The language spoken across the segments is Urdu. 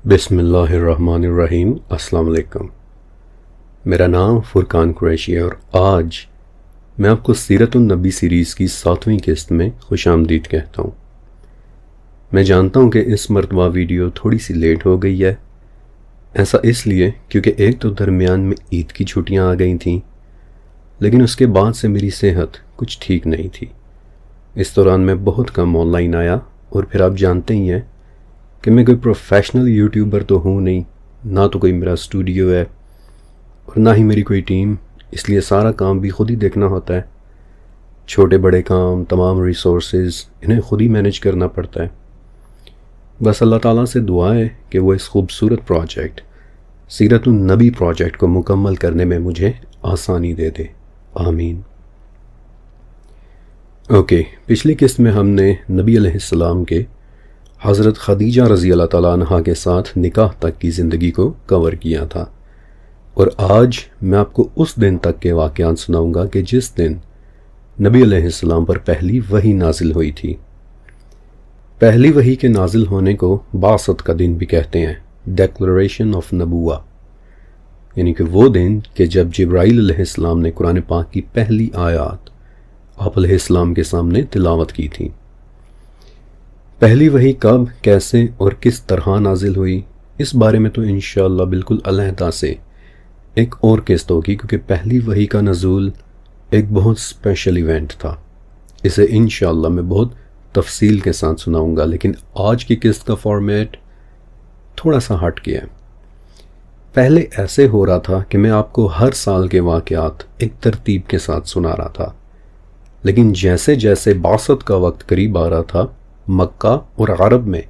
بسم اللہ الرحمن الرحیم۔ السلام علیکم۔ میرا نام فرقان قریشی ہے اور آج میں آپ کو سیرت النبی سیریز کی 7ویں قسط میں خوش آمدید کہتا ہوں۔ میں جانتا ہوں کہ اس مرتبہ ویڈیو تھوڑی سی لیٹ ہو گئی ہے، ایسا اس لیے کیونکہ ایک تو درمیان میں عید کی چھٹیاں آ گئی تھیں، لیکن اس کے بعد سے میری صحت کچھ ٹھیک نہیں تھی۔ اس دوران میں بہت کم آن لائن آیا، اور پھر آپ جانتے ہی ہیں کہ میں کوئی پروفیشنل یوٹیوبر تو ہوں نہیں، نہ تو کوئی میرا اسٹوڈیو ہے اور نہ ہی میری کوئی ٹیم، اس لیے سارا کام بھی خود ہی دیکھنا ہوتا ہے۔ چھوٹے بڑے کام، تمام ریسورسز، انہیں خود ہی مینیج کرنا پڑتا ہے۔ بس اللہ تعالیٰ سے دعا ہے کہ وہ اس خوبصورت پروجیکٹ سیرت النبی پروجیکٹ کو مکمل کرنے میں مجھے آسانی دے دے، آمین۔ اوکے، پچھلی قسط میں ہم نے نبی علیہ السلام کے حضرت خدیجہ رضی اللہ تعالیٰ عنہ کے ساتھ نکاح تک کی زندگی کو کور کیا تھا، اور آج میں آپ کو اس دن تک کے واقعات سناؤں گا کہ جس دن نبی علیہ السلام پر پہلی وحی نازل ہوئی تھی۔ پہلی وحی کے نازل ہونے کو بعثت کا دن بھی کہتے ہیں، ڈیکلریشن آف نبوہ، یعنی کہ وہ دن کہ جب جبرائیل علیہ السلام نے قرآن پاک کی پہلی آیات آپ علیہ السلام کے سامنے تلاوت کی تھی۔ پہلی وحی کب، کیسے اور کس طرح نازل ہوئی، اس بارے میں تو انشاءاللہ بالکل علیحدہ سے ایک اور قسط ہوگی، کیونکہ پہلی وحی کا نزول ایک بہت اسپیشل ایونٹ تھا۔ اسے انشاءاللہ میں بہت تفصیل کے ساتھ سناؤں گا، لیکن آج کی قسط کا فارمیٹ تھوڑا سا ہٹ گیا ہے۔ پہلے ایسے ہو رہا تھا کہ میں آپ کو ہر سال کے واقعات ایک ترتیب کے ساتھ سنا رہا تھا، لیکن جیسے جیسے بعثت کا وقت قریب آ رہا تھا، مکہ اور عرب میں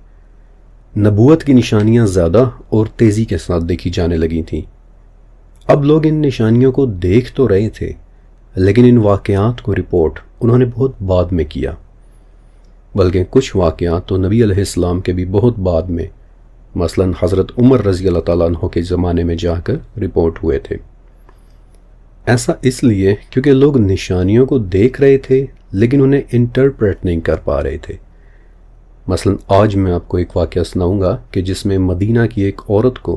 نبوت کی نشانیاں زیادہ اور تیزی کے ساتھ دیکھی جانے لگی تھیں۔ اب لوگ ان نشانیوں کو دیکھ تو رہے تھے، لیکن ان واقعات کو رپورٹ انہوں نے بہت بعد میں کیا، بلکہ کچھ واقعات تو نبی علیہ السلام کے بھی بہت بعد میں، مثلا حضرت عمر رضی اللہ تعالیٰ عنہ کے زمانے میں جا کر رپورٹ ہوئے تھے۔ ایسا اس لیے کیونکہ لوگ نشانیوں کو دیکھ رہے تھے لیکن انہیں انٹرپریٹ نہیں کر پا رہے تھے۔ مثلا آج میں آپ کو ایک واقعہ سناؤں گا کہ جس میں مدینہ کی ایک عورت کو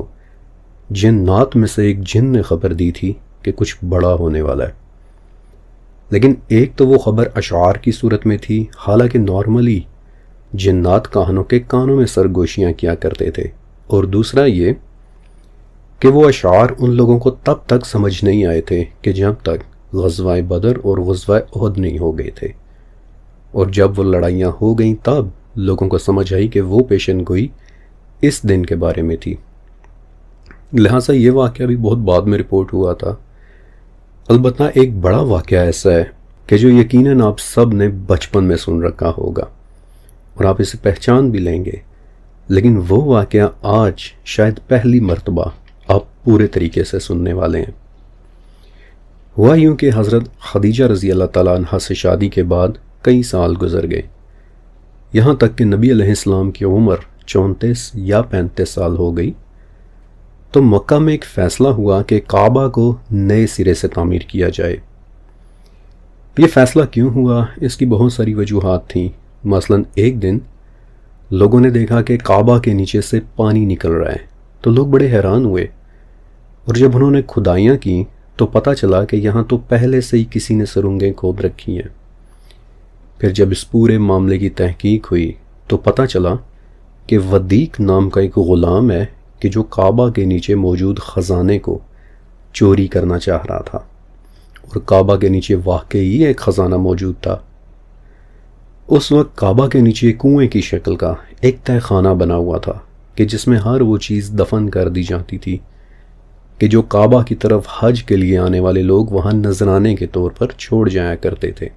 جنات میں سے ایک جن نے خبر دی تھی کہ کچھ بڑا ہونے والا ہے، لیکن ایک تو وہ خبر اشعار کی صورت میں تھی، حالانکہ نارملی جنات کہانوں کے کانوں میں سرگوشیاں کیا کرتے تھے، اور دوسرا یہ کہ وہ اشعار ان لوگوں کو تب تک سمجھ نہیں آئے تھے کہ جب تک غزوہ بدر اور غزوہ احد نہیں ہو گئے تھے، اور جب وہ لڑائیاں ہو گئیں تب لوگوں کو سمجھ آئی کہ وہ پیشن گوئی اس دن کے بارے میں تھی۔ لہٰذا یہ واقعہ بھی بہت بعد میں رپورٹ ہوا تھا۔ البتہ ایک بڑا واقعہ ایسا ہے کہ جو یقیناً آپ سب نے بچپن میں سن رکھا ہوگا اور آپ اسے پہچان بھی لیں گے، لیکن وہ واقعہ آج شاید پہلی مرتبہ آپ پورے طریقے سے سننے والے ہیں۔ ہوا یوں کہ حضرت خدیجہ رضی اللہ تعالیٰ عنہ سے شادی کے بعد کئی سال گزر گئے، یہاں تک کہ نبی علیہ السلام کی عمر 34 یا 35 سال ہو گئی، تو مکہ میں ایک فیصلہ ہوا کہ کعبہ کو نئے سرے سے تعمیر کیا جائے۔ یہ فیصلہ کیوں ہوا، اس کی بہت ساری وجوہات تھیں۔ مثلا ایک دن لوگوں نے دیکھا کہ کعبہ کے نیچے سے پانی نکل رہا ہے، تو لوگ بڑے حیران ہوئے، اور جب انہوں نے کھدائیاں کی تو پتہ چلا کہ یہاں تو پہلے سے ہی کسی نے سرنگیں کھود رکھی ہیں۔ پھر جب اس پورے معاملے کی تحقیق ہوئی تو پتہ چلا کہ ودیق نام کا ایک غلام ہے کہ جو کعبہ کے نیچے موجود خزانے کو چوری کرنا چاہ رہا تھا، اور کعبہ کے نیچے واقعی ایک خزانہ موجود تھا۔ اس وقت کعبہ کے نیچے کنویں کی شکل کا ایک تہہ خانہ بنا ہوا تھا کہ جس میں ہر وہ چیز دفن کر دی جاتی تھی کہ جو کعبہ کی طرف حج کے لیے آنے والے لوگ وہاں نذرانے کے طور پر چھوڑ جایا کرتے تھے،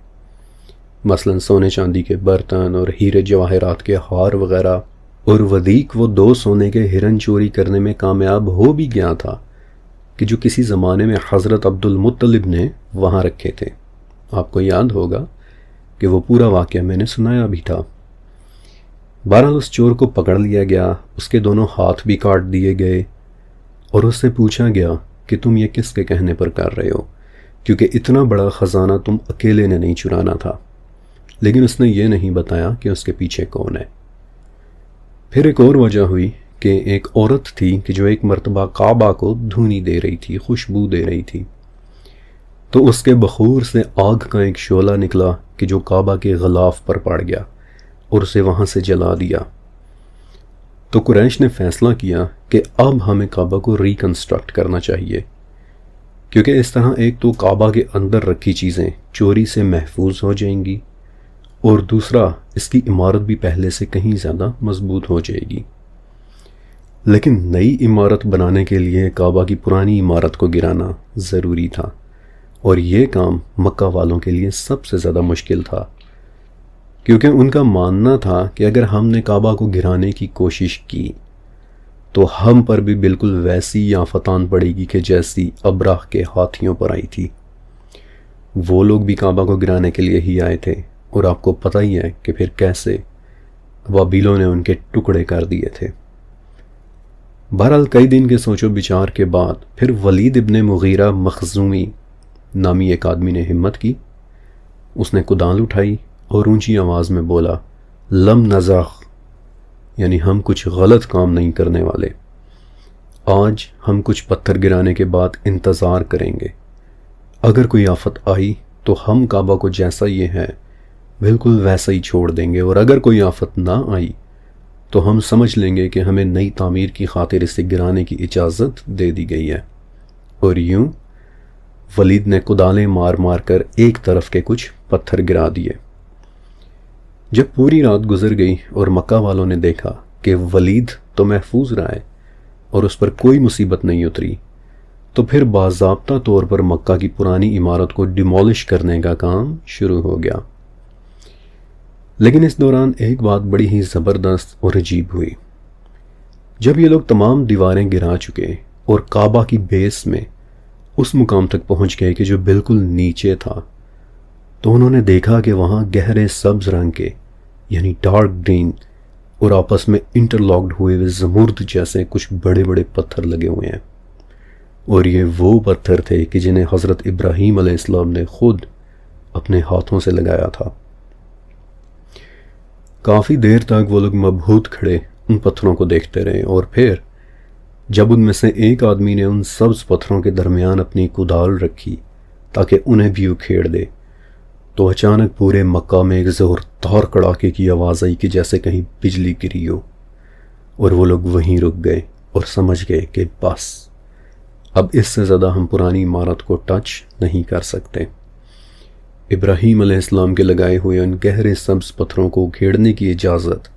مثلا سونے چاندی کے برتن اور ہیرے جواہرات کے ہار وغیرہ۔ اور ودیق وہ 2 سونے کے ہرن چوری کرنے میں کامیاب ہو بھی گیا تھا کہ جو کسی زمانے میں حضرت عبد المطلب نے وہاں رکھے تھے۔ آپ کو یاد ہوگا کہ وہ پورا واقعہ میں نے سنایا بھی تھا۔ بہرحال اس چور کو پکڑ لیا گیا، اس کے دونوں ہاتھ بھی کاٹ دیے گئے، اور اس سے پوچھا گیا کہ تم یہ کس کے کہنے پر کر رہے ہو، کیونکہ اتنا بڑا خزانہ تم اکیلے نے نہیں چرانا تھا۔ لیکن اس نے یہ نہیں بتایا کہ اس کے پیچھے کون ہے۔ پھر ایک اور وجہ ہوئی کہ ایک عورت تھی کہ جو ایک مرتبہ کعبہ کو دھونی دے رہی تھی، خوشبو دے رہی تھی، تو اس کے بخور سے آگ کا ایک شعلہ نکلا کہ جو کعبہ کے غلاف پر پڑ گیا اور اسے وہاں سے جلا دیا۔ تو قریش نے فیصلہ کیا کہ اب ہمیں کعبہ کو ریکنسٹرکٹ کرنا چاہیے، کیونکہ اس طرح ایک تو کعبہ کے اندر رکھی چیزیں چوری سے محفوظ ہو جائیں گی، اور دوسرا اس کی عمارت بھی پہلے سے کہیں زیادہ مضبوط ہو جائے گی۔ لیکن نئی عمارت بنانے کے لیے کعبہ کی پرانی عمارت کو گرانا ضروری تھا، اور یہ کام مکہ والوں کے لیے سب سے زیادہ مشکل تھا، کیونکہ ان کا ماننا تھا کہ اگر ہم نے کعبہ کو گرانے کی کوشش کی تو ہم پر بھی بالکل ویسی آفتان پڑے گی کہ جیسی ابراہ کے ہاتھیوں پر آئی تھی۔ وہ لوگ بھی کعبہ کو گرانے کے لیے ہی آئے تھے، اور آپ کو پتہ ہی ہے کہ پھر کیسے ابابیلوں نے ان کے ٹکڑے کر دیے تھے۔ بہرحال کئی دن کے سوچ و بچار کے بعد پھر ولید ابن مغیرہ مخزومی نامی ایک آدمی نے ہمت کی، اس نے کدال اٹھائی اور اونچی آواز میں بولا، لم نزغ، یعنی ہم کچھ غلط کام نہیں کرنے والے۔ آج ہم کچھ پتھر گرانے کے بعد انتظار کریں گے، اگر کوئی آفت آئی تو ہم کعبہ کو جیسا یہ ہے بالکل ویسا ہی چھوڑ دیں گے، اور اگر کوئی آفت نہ آئی تو ہم سمجھ لیں گے کہ ہمیں نئی تعمیر کی خاطر اسے گرانے کی اجازت دے دی گئی ہے۔ اور یوں ولید نے کدالیں مار مار کر ایک طرف کے کچھ پتھر گرا دیے۔ جب پوری رات گزر گئی اور مکہ والوں نے دیکھا کہ ولید تو محفوظ رہا ہے اور اس پر کوئی مصیبت نہیں اتری، تو پھر باضابطہ طور پر مکہ کی پرانی عمارت کو ڈیمولش کرنے کا کام شروع ہو گیا۔ لیکن اس دوران ایک بات بڑی ہی زبردست اور عجیب ہوئی۔ جب یہ لوگ تمام دیواریں گرا چکے اور کعبہ کی بیس میں اس مقام تک پہنچ گئے کہ جو بالکل نیچے تھا، تو انہوں نے دیکھا کہ وہاں گہرے سبز رنگ کے یعنی ڈارک گرین اور آپس میں انٹرلاکڈ ہوئے زمرد جیسے کچھ بڑے بڑے پتھر لگے ہوئے ہیں، اور یہ وہ پتھر تھے کہ جنہیں حضرت ابراہیم علیہ السلام نے خود اپنے ہاتھوں سے لگایا تھا۔ کافی دیر تک وہ لوگ مبہوت کھڑے ان پتھروں کو دیکھتے رہے، اور پھر جب ان میں سے ایک آدمی نے ان سبز پتھروں کے درمیان اپنی کدال رکھی تاکہ انہیں بھی اکھیڑ دے، تو اچانک پورے مکہ میں ایک زوردار کڑاکے کی آواز آئی کہ جیسے کہیں بجلی گری ہو، اور وہ لوگ وہیں رک گئے اور سمجھ گئے کہ بس اب اس سے زیادہ ہم پرانی عمارت کو ٹچ نہیں کر سکتے۔ ابراہیم علیہ السلام کے لگائے ہوئے ان گہرے سبز پتھروں کو اکھیڑنے کی اجازت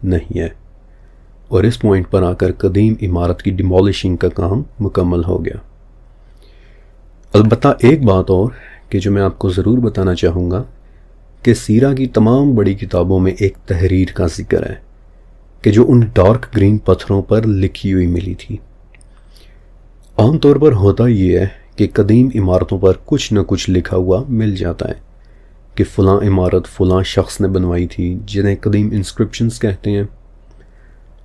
نہیں ہے، اور اس پوائنٹ پر آ کر قدیم عمارت کی ڈیمولشنگ کا کام مکمل ہو گیا۔ البتہ ایک بات اور کہ جو میں آپ کو ضرور بتانا چاہوں گا کہ سیرہ کی تمام بڑی کتابوں میں ایک تحریر کا ذکر ہے کہ جو ان ڈارک گرین پتھروں پر لکھی ہوئی ملی تھی۔ عام طور پر ہوتا یہ ہے کہ قدیم عمارتوں پر کچھ نہ کچھ لکھا ہوا مل جاتا ہے کہ فلاں عمارت فلاں شخص نے بنوائی تھی، جنہیں قدیم انسکرپشنز کہتے ہیں۔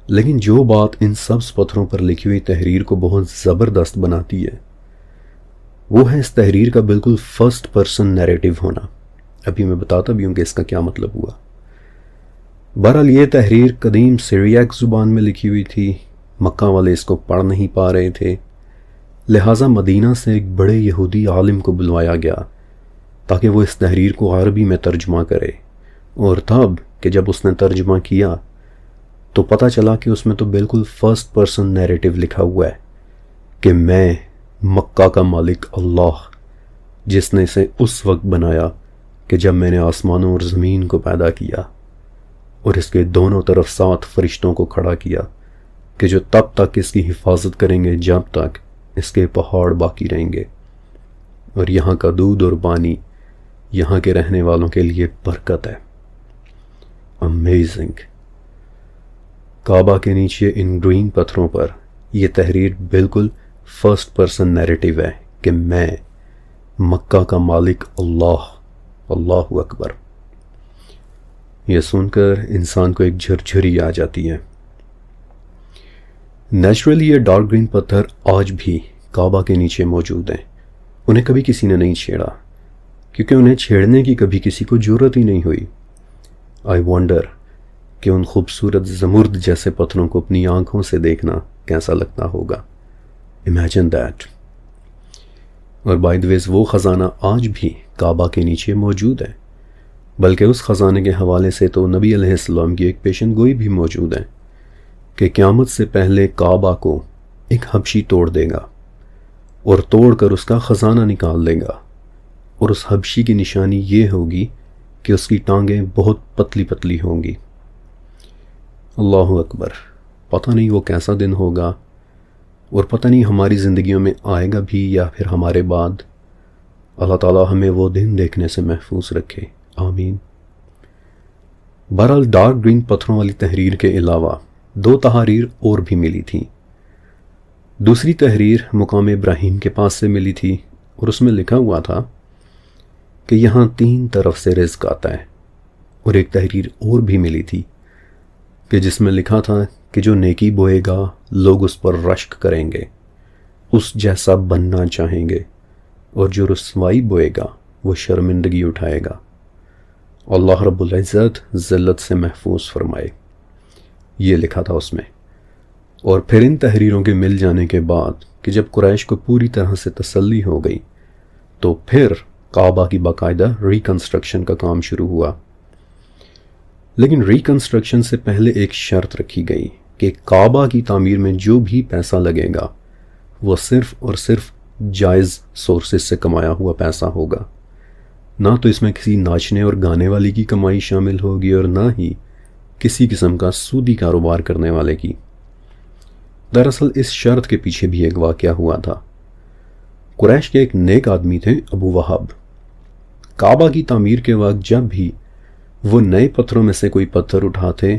لیکن جو بات ان سبز پتھروں پر لکھی ہوئی تحریر کو بہت زبردست بناتی ہے وہ ہے اس تحریر کا بالکل فرسٹ پرسن نیریٹو ہونا۔ ابھی میں بتاتا بھی ہوں کہ اس کا کیا مطلب ہوا۔ بہرحال یہ تحریر قدیم سیریاک زبان میں لکھی ہوئی تھی، مکہ والے اس کو پڑھ نہیں پا رہے تھے، لہٰذا مدینہ سے ایک بڑے یہودی عالم کو بلوایا گیا تاکہ وہ اس تحریر کو عربی میں ترجمہ کرے، اور تب کہ جب اس نے ترجمہ کیا تو پتہ چلا کہ اس میں تو بالکل فرسٹ پرسن نیریٹو لکھا ہوا ہے کہ میں مکہ کا مالک اللہ، جس نے اسے اس وقت بنایا کہ جب میں نے آسمانوں اور زمین کو پیدا کیا، اور اس کے دونوں طرف 7 فرشتوں کو کھڑا کیا کہ جو تب تک اس کی حفاظت کریں گے جب تک اس کے پہاڑ باقی رہیں گے، اور یہاں کا دودھ اور پانی یہاں کے رہنے والوں کے لیے برکت ہے۔ امیزنگ۔ کعبہ کے نیچے ان گرین پتھروں پر یہ تحریر بالکل فرسٹ پرسن نیریٹو ہے کہ میں مکہ کا مالک اللہ، اللہ اکبر۔ یہ سن کر انسان کو ایک جھرجھری آ جاتی ہے۔ نیچرلی یہ ڈارک گرین پتھر آج بھی کعبہ کے نیچے موجود ہیں، انہیں کبھی کسی نے نہیں چھیڑا کیونکہ انہیں چھیڑنے کی کبھی کسی کو جرت ہی نہیں ہوئی۔ آئی وانڈر کہ ان خوبصورت زمرد جیسے پتھروں کو اپنی آنکھوں سے دیکھنا کیسا لگتا ہوگا. Imagine that. اور بائی دا ویز وہ خزانہ آج بھی کعبہ کے نیچے موجود ہے، بلکہ اس خزانے کے حوالے سے تو نبی علیہ السلام کی ایک پیشن گوئی بھی موجود ہے کہ قیامت سے پہلے کعبہ کو ایک حبشی توڑ دے گا اور توڑ کر اس کا خزانہ نکال دے گا، اور اس حبشی کی نشانی یہ ہوگی کہ اس کی ٹانگیں بہت پتلی پتلی ہوں گی. اللہ اکبر. پتہ نہیں وہ کیسا دن ہوگا، اور پتہ نہیں ہماری زندگیوں میں آئے گا بھی یا پھر ہمارے بعد. اللہ تعالیٰ ہمیں وہ دن دیکھنے سے محفوظ رکھے، آمین. بہرحال ڈارک گرین پتھروں والی تحریر کے علاوہ 2 تحاریر اور بھی ملی تھیں. دوسری تحریر مقام ابراہیم کے پاس سے ملی تھی، اور اس میں لکھا ہوا تھا کہ یہاں 3 طرف سے رزق آتا ہے. اور ایک تحریر اور بھی ملی تھی کہ جس میں لکھا تھا کہ جو نیکی بوئے گا لوگ اس پر رشک کریں گے، اس جیسا بننا چاہیں گے، اور جو رسوائی بوئے گا وہ شرمندگی اٹھائے گا. اللہ رب العزت ذلت سے محفوظ فرمائے. یہ لکھا تھا اس میں. اور پھر ان تحریروں کے مل جانے کے بعد کہ جب قریش کو پوری طرح سے تسلی ہو گئی تو پھر کعبہ کی باقاعدہ ریکنسٹرکشن کا کام شروع ہوا. لیکن ریکنسٹرکشن سے پہلے ایک شرط رکھی گئی کہ کعبہ کی تعمیر میں جو بھی پیسہ لگے گا وہ صرف اور صرف جائز سورسز سے کمایا ہوا پیسہ ہوگا. نہ تو اس میں کسی ناچنے اور گانے والی کی کمائی شامل ہوگی اور نہ ہی کسی قسم کا سودی کاروبار کرنے والے کی. دراصل اس شرط کے پیچھے بھی ایک واقعہ ہوا تھا. قریش کے ایک نیک آدمی تھے ابو وہب. کعبہ کی تعمیر کے وقت جب بھی وہ نئے پتھروں میں سے کوئی پتھر اٹھاتے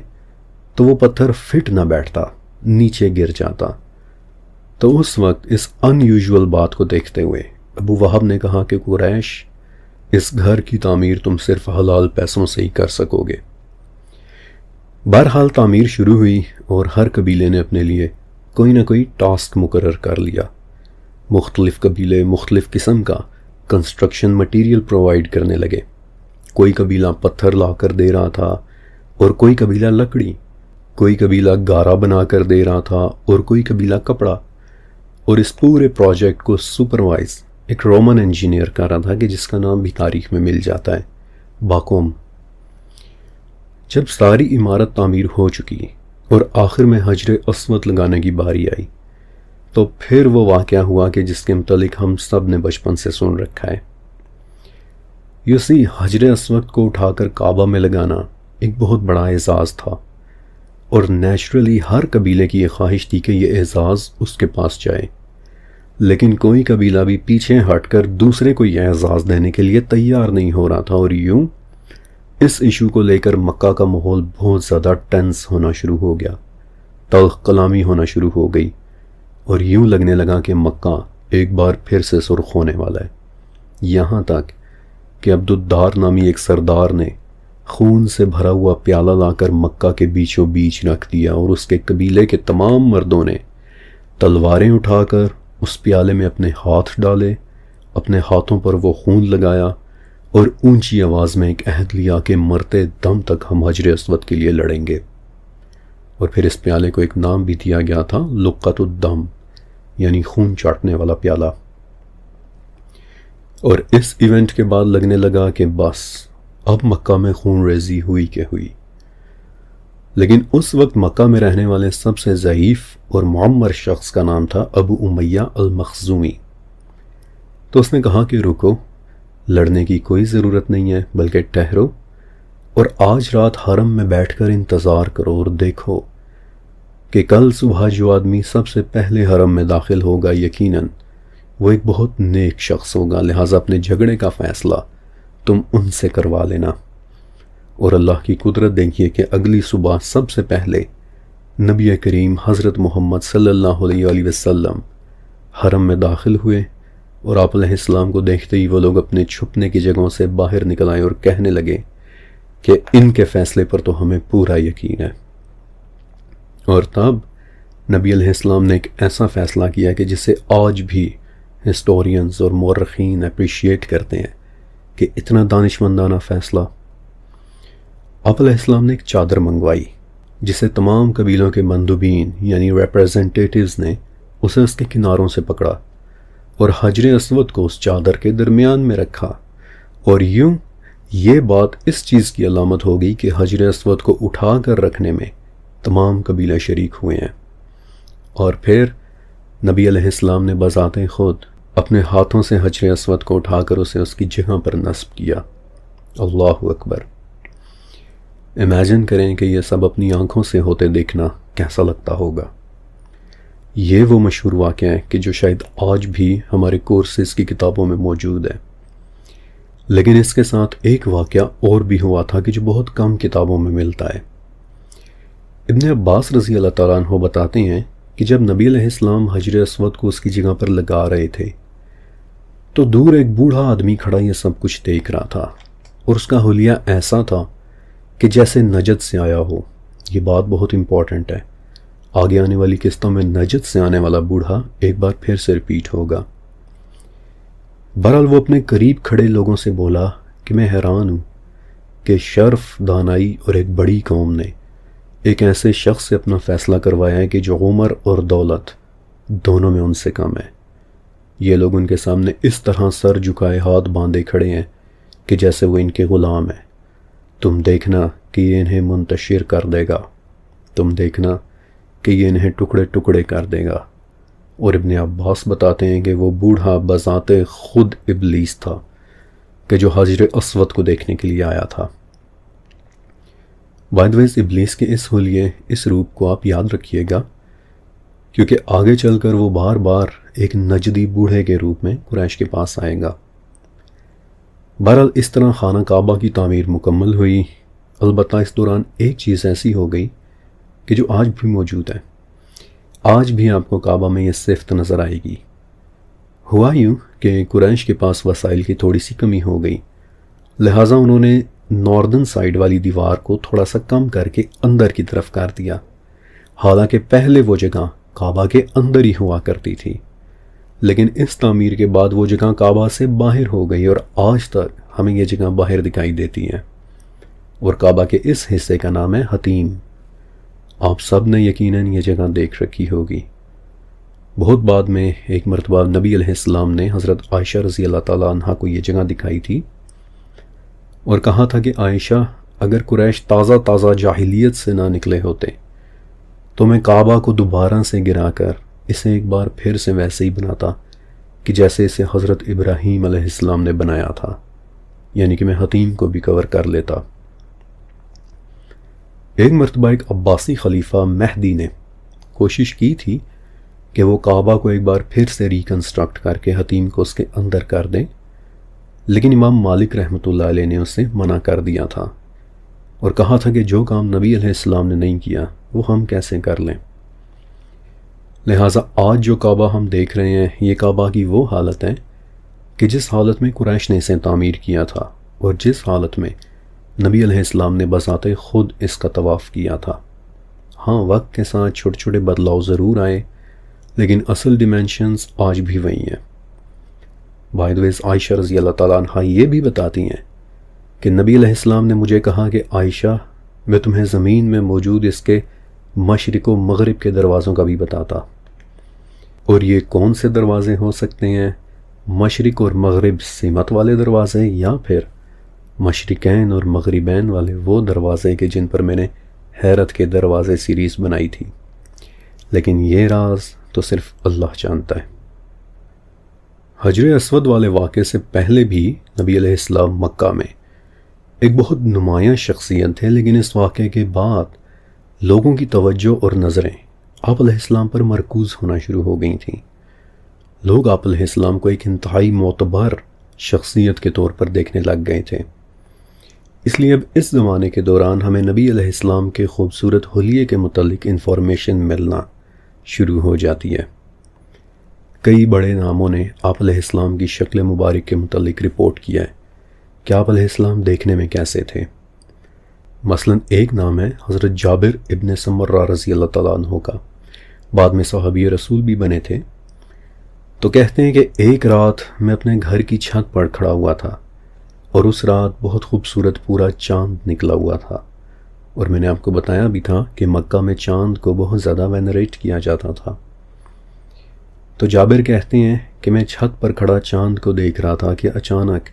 تو وہ پتھر فٹ نہ بیٹھتا، نیچے گر جاتا. تو اس وقت اس ان یوزول بات کو دیکھتے ہوئے ابو وہب نے کہا کہ قریش، اس گھر کی تعمیر تم صرف حلال پیسوں سے ہی کر سکو گے. بہرحال تعمیر شروع ہوئی اور ہر قبیلے نے اپنے لیے کوئی نہ کوئی ٹاسک مقرر کر لیا. مختلف قبیلے مختلف قسم کا کنسٹرکشن مٹیریل پرووائڈ کرنے لگے. کوئی قبیلہ پتھر لا کر دے رہا تھا اور کوئی قبیلہ لکڑی، کوئی قبیلہ گارا بنا کر دے رہا تھا اور کوئی قبیلہ کپڑا. اور اس پورے پروجیکٹ کو سپروائز ایک رومن انجینئر کر رہا تھا کہ جس کا نام بھی تاریخ میں مل جاتا ہے، باکوم. جب ساری عمارت تعمیر ہو چکی اور آخر میں حجر اسود لگانے کی باری آئی تو پھر وہ واقعہ ہوا کہ جس کے متعلق ہم سب نے بچپن سے سن رکھا ہے. حجر اسود کو اٹھا کر کعبہ میں لگانا ایک بہت بڑا اعزاز تھا، اور نیچرلی ہر قبیلے کی یہ خواہش تھی کہ یہ اعزاز اس کے پاس جائے. لیکن کوئی قبیلہ بھی پیچھے ہٹ کر دوسرے کو یہ اعزاز دینے کے لیے تیار نہیں ہو رہا تھا، اور یوں اس ایشو کو لے کر مکہ کا ماحول بہت زیادہ ٹینس ہونا شروع ہو گیا، تلخ کلامی ہونا شروع ہو گئی، اور یوں لگنے لگا کہ مکہ ایک بار پھر سے سرخ ہونے والا ہے. یہاں تک کہ عبد الدار نامی ایک سردار نے خون سے بھرا ہوا پیالہ لا کر مکہ کے بیچوں بیچ رکھ دیا، اور اس کے قبیلے کے تمام مردوں نے تلواریں اٹھا کر اس پیالے میں اپنے ہاتھ ڈالے، اپنے ہاتھوں پر وہ خون لگایا، اور اونچی آواز میں ایک عہد لیا کہ مرتے دم تک ہم حجر اسود کے لیے لڑیں گے. اور پھر اس پیالے کو ایک نام بھی دیا گیا تھا، لقۃ الدم، یعنی خون چاٹنے والا پیالہ. اور اس ایونٹ کے بعد لگنے لگا کہ بس اب مکہ میں خون ریزی ہوئی کہ ہوئی. لیکن اس وقت مکہ میں رہنے والے سب سے ضعیف اور معمر شخص کا نام تھا ابو امیہ المخزومی. تو اس نے کہا کہ رکو، لڑنے کی کوئی ضرورت نہیں ہے، بلکہ ٹھہرو اور آج رات حرم میں بیٹھ کر انتظار کرو اور دیکھو کہ کل صبح جو آدمی سب سے پہلے حرم میں داخل ہوگا یقیناً وہ ایک بہت نیک شخص ہوگا، لہٰذا اپنے جھگڑے کا فیصلہ تم ان سے کروا لینا. اور اللہ کی قدرت دیکھیے کہ اگلی صبح سب سے پہلے نبی کریم حضرت محمد صلی اللہ علیہ وآلہ وسلم حرم میں داخل ہوئے، اور آپ علیہ السلام کو دیکھتے ہی وہ لوگ اپنے چھپنے کی جگہوں سے باہر نکل آئے اور کہنے لگے کہ ان کے فیصلے پر تو ہمیں پورا یقین ہے. اور تب نبی علیہ السلام نے ایک ایسا فیصلہ کیا کہ جسے آج بھی ہسٹورینز اور مورخین اپریشیٹ کرتے ہیں کہ اتنا دانشمندانہ فیصلہ. آپ علیہ السلام نے ایک چادر منگوائی جسے تمام قبیلوں کے مندوبین یعنی ریپریزنٹیٹیوز نے اسے اس کے کناروں سے پکڑا اور حجر اسود کو اس چادر کے درمیان میں رکھا، اور یوں یہ بات اس چیز کی علامت ہو گئی کہ حجر اسود کو اٹھا کر رکھنے میں تمام قبیلے شریک ہوئے ہیں۔ اور پھر نبی علیہ السلام نے بذات خود اپنے ہاتھوں سے حجر اسود کو اٹھا کر اسے اس کی جگہ پر نصب کیا۔ اللہ اکبر! امیجن کریں کہ یہ سب اپنی آنکھوں سے ہوتے دیکھنا کیسا لگتا ہوگا۔ یہ وہ مشہور واقعہ ہے کہ جو شاید آج بھی ہمارے کورسز کی کتابوں میں موجود ہے، لیکن اس کے ساتھ ایک واقعہ اور بھی ہوا تھا کہ جو بہت کم کتابوں میں ملتا ہے۔ ابن عباس رضی اللہ تعالیٰ عنہ بتاتے ہیں کہ جب نبی علیہ السلام حجر اسود کو اس کی جگہ پر لگا رہے تھے تو دور ایک بوڑھا آدمی کھڑا یہ سب کچھ دیکھ رہا تھا، اور اس کا حلیہ ایسا تھا کہ جیسے نجد سے آیا ہو۔ یہ بات بہت امپورٹنٹ ہے، آگے آنے والی قسطوں میں نجد سے آنے والا بوڑھا ایک بار پھر سے ریپیٹ ہوگا۔ بہرحال وہ اپنے قریب کھڑے لوگوں سے بولا کہ میں حیران ہوں کہ شرف، دانائی اور ایک بڑی قوم نے ایک ایسے شخص سے اپنا فیصلہ کروایا ہے کہ جو عمر اور دولت دونوں میں ان سے کم ہے۔ یہ لوگ ان کے سامنے اس طرح سر جھکائے ہاتھ باندھے کھڑے ہیں کہ جیسے وہ ان کے غلام ہیں۔ تم دیکھنا کہ یہ انہیں منتشر کر دے گا، تم دیکھنا کہ یہ انہیں ٹکڑے ٹکڑے کر دے گا۔ اور ابن عباس بتاتے ہیں کہ وہ بوڑھا بذات خود ابلیس تھا کہ جو حجر اسود کو دیکھنے کے لیے آیا تھا۔ بائی دی وے ابلیس کے اس حلیے، اس روپ کو آپ یاد رکھیے گا، کیونکہ آگے چل کر وہ بار بار ایک نجدی بوڑھے کے روپ میں قریش کے پاس آئے گا۔ بہرحال اس طرح خانہ کعبہ کی تعمیر مکمل ہوئی، البتہ اس دوران ایک چیز ایسی ہو گئی کہ جو آج بھی موجود ہے۔ آج بھی آپ کو کعبہ میں یہ صفت نظر آئے گی۔ ہوا یوں کہ قریش کے پاس وسائل کی تھوڑی سی کمی ہو گئی، لہٰذا انہوں نے ناردن سائیڈ والی دیوار کو تھوڑا سا کم کر کے اندر کی طرف کر دیا، حالانکہ پہلے وہ جگہ کعبہ کے اندر ہی ہوا کرتی تھی، لیکن اس تعمیر کے بعد وہ جگہ کعبہ سے باہر ہو گئی اور آج تک ہمیں یہ جگہ باہر دکھائی دیتی ہے، اور کعبہ کے اس حصے کا نام ہے حتیم۔ آپ سب نے یقیناً یہ جگہ دیکھ رکھی ہوگی۔ بہت بعد میں ایک مرتبہ نبی علیہ السلام نے حضرت عائشہ رضی اللہ تعالیٰ عنہ کو یہ جگہ دکھائی تھی اور کہا تھا کہ عائشہ، اگر قریش تازہ جاہلیت سے نہ نکلے ہوتے تو میں کعبہ کو دوبارہ سے گرا کر اسے ایک بار پھر سے ویسے ہی بناتا کہ جیسے اسے حضرت ابراہیم علیہ السلام نے بنایا تھا، یعنی کہ میں حتیم کو بھی کور کر لیتا۔ ایک مرتبہ ایک عباسی خلیفہ مہدی نے کوشش کی تھی کہ وہ کعبہ کو ایک بار پھر سے ریکنسٹرکٹ کر کے حتیم کو اس کے اندر کر دیں، لیکن امام مالک رحمۃ اللہ علیہ نے اسے منع کر دیا تھا اور کہا تھا کہ جو کام نبی علیہ السلام نے نہیں کیا وہ ہم کیسے کر لیں۔ لہٰذا آج جو کعبہ ہم دیکھ رہے ہیں، یہ کعبہ کی وہ حالت ہے کہ جس حالت میں قریش نے اسے تعمیر کیا تھا اور جس حالت میں نبی علیہ السلام نے بذات خود اس کا طواف کیا تھا۔ ہاں، وقت کے ساتھ چھوٹے چھوٹے بدلاؤ ضرور آئے، لیکن اصل ڈیمینشنز آج بھی وہی ہیں۔ بائی دی وے عائشہ رضی اللہ تعالیٰ عنہ یہ بھی بتاتی ہیں کہ نبی علیہ السلام نے مجھے کہا کہ عائشہ، میں تمہیں زمین میں موجود اس کے مشرق و مغرب کے دروازوں کا بھی بتاتا۔ اور یہ کون سے دروازے ہو سکتے ہیں؟ مشرق اور مغرب سمت والے دروازے، یا پھر مشرقین اور مغربین والے وہ دروازے کہ جن پر میں نے حیرت کے دروازے سیریز بنائی تھی، لیکن یہ راز تو صرف اللہ جانتا ہے۔ حجر اسود والے واقعے سے پہلے بھی نبی علیہ السلام مکہ میں ایک بہت نمایاں شخصیت تھے، لیکن اس واقعے کے بعد لوگوں کی توجہ اور نظریں آپ علیہ السلام پر مرکوز ہونا شروع ہو گئی تھیں۔ لوگ آپ علیہ السلام کو ایک انتہائی معتبر شخصیت کے طور پر دیکھنے لگ گئے تھے۔ اس لیے اب اس زمانے کے دوران ہمیں نبی علیہ السلام کے خوبصورت حلیے کے متعلق انفارمیشن ملنا شروع ہو جاتی ہے۔ کئی بڑے ناموں نے آپ علیہ السلام کی شکل مبارک کے متعلق رپورٹ کیا ہے کہ آپ علیہ السلام دیکھنے میں کیسے تھے۔ مثلا ایک نام ہے حضرت جابر ابن سمرہ رضی اللہ تعالیٰ عنہ کا، بعد میں صحابی رسول بھی بنے تھے۔ تو کہتے ہیں کہ ایک رات میں اپنے گھر کی چھت پر کھڑا ہوا تھا اور اس رات بہت خوبصورت پورا چاند نکلا ہوا تھا، اور میں نے آپ کو بتایا بھی تھا کہ مکہ میں چاند کو بہت زیادہ وینریٹ کیا جاتا تھا۔ تو جابر کہتے ہیں کہ میں چھت پر کھڑا چاند کو دیکھ رہا تھا کہ اچانک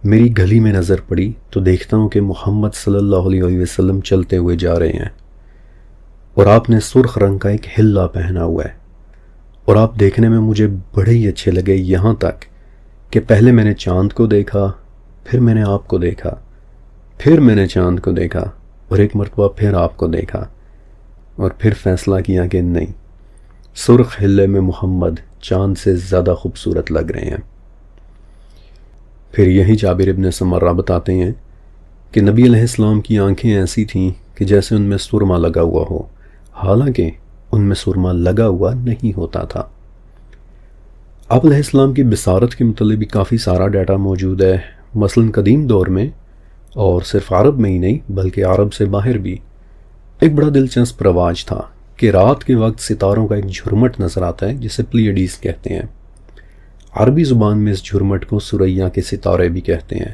میری گلی میں نظر پڑی تو دیکھتا ہوں کہ محمد صلی اللہ علیہ وسلم چلتے ہوئے جا رہے ہیں، اور آپ نے سرخ رنگ کا ایک حلہ پہنا ہوا ہے، اور آپ دیکھنے میں مجھے بڑے ہی اچھے لگے، یہاں تک کہ پہلے میں نے چاند کو دیکھا، پھر میں نے آپ کو دیکھا، پھر میں نے چاند کو دیکھا، اور ایک مرتبہ پھر آپ کو دیکھا، اور پھر فیصلہ کیا کہ نہیں، سرخ حلے میں محمد چاند سے زیادہ خوبصورت لگ رہے ہیں۔ پھر یہی جابر ابن سمرہ بتاتے ہیں کہ نبی علیہ السلام کی آنکھیں ایسی تھیں کہ جیسے ان میں سرما لگا ہوا ہو، حالانکہ ان میں سرما لگا ہوا نہیں ہوتا تھا۔ آپ علیہ السلام کی بصارت کے متعلق بھی کافی سارا ڈیٹا موجود ہے، مثلا قدیم دور میں، اور صرف عرب میں ہی نہیں بلکہ عرب سے باہر بھی، ایک بڑا دلچسپ رواج تھا کہ رات کے وقت ستاروں کا ایک جھرمٹ نظر آتا ہے جسے پلیڈیز کہتے ہیں۔ عربی زبان میں اس جھرمٹ کو سریا کے ستارے بھی کہتے ہیں،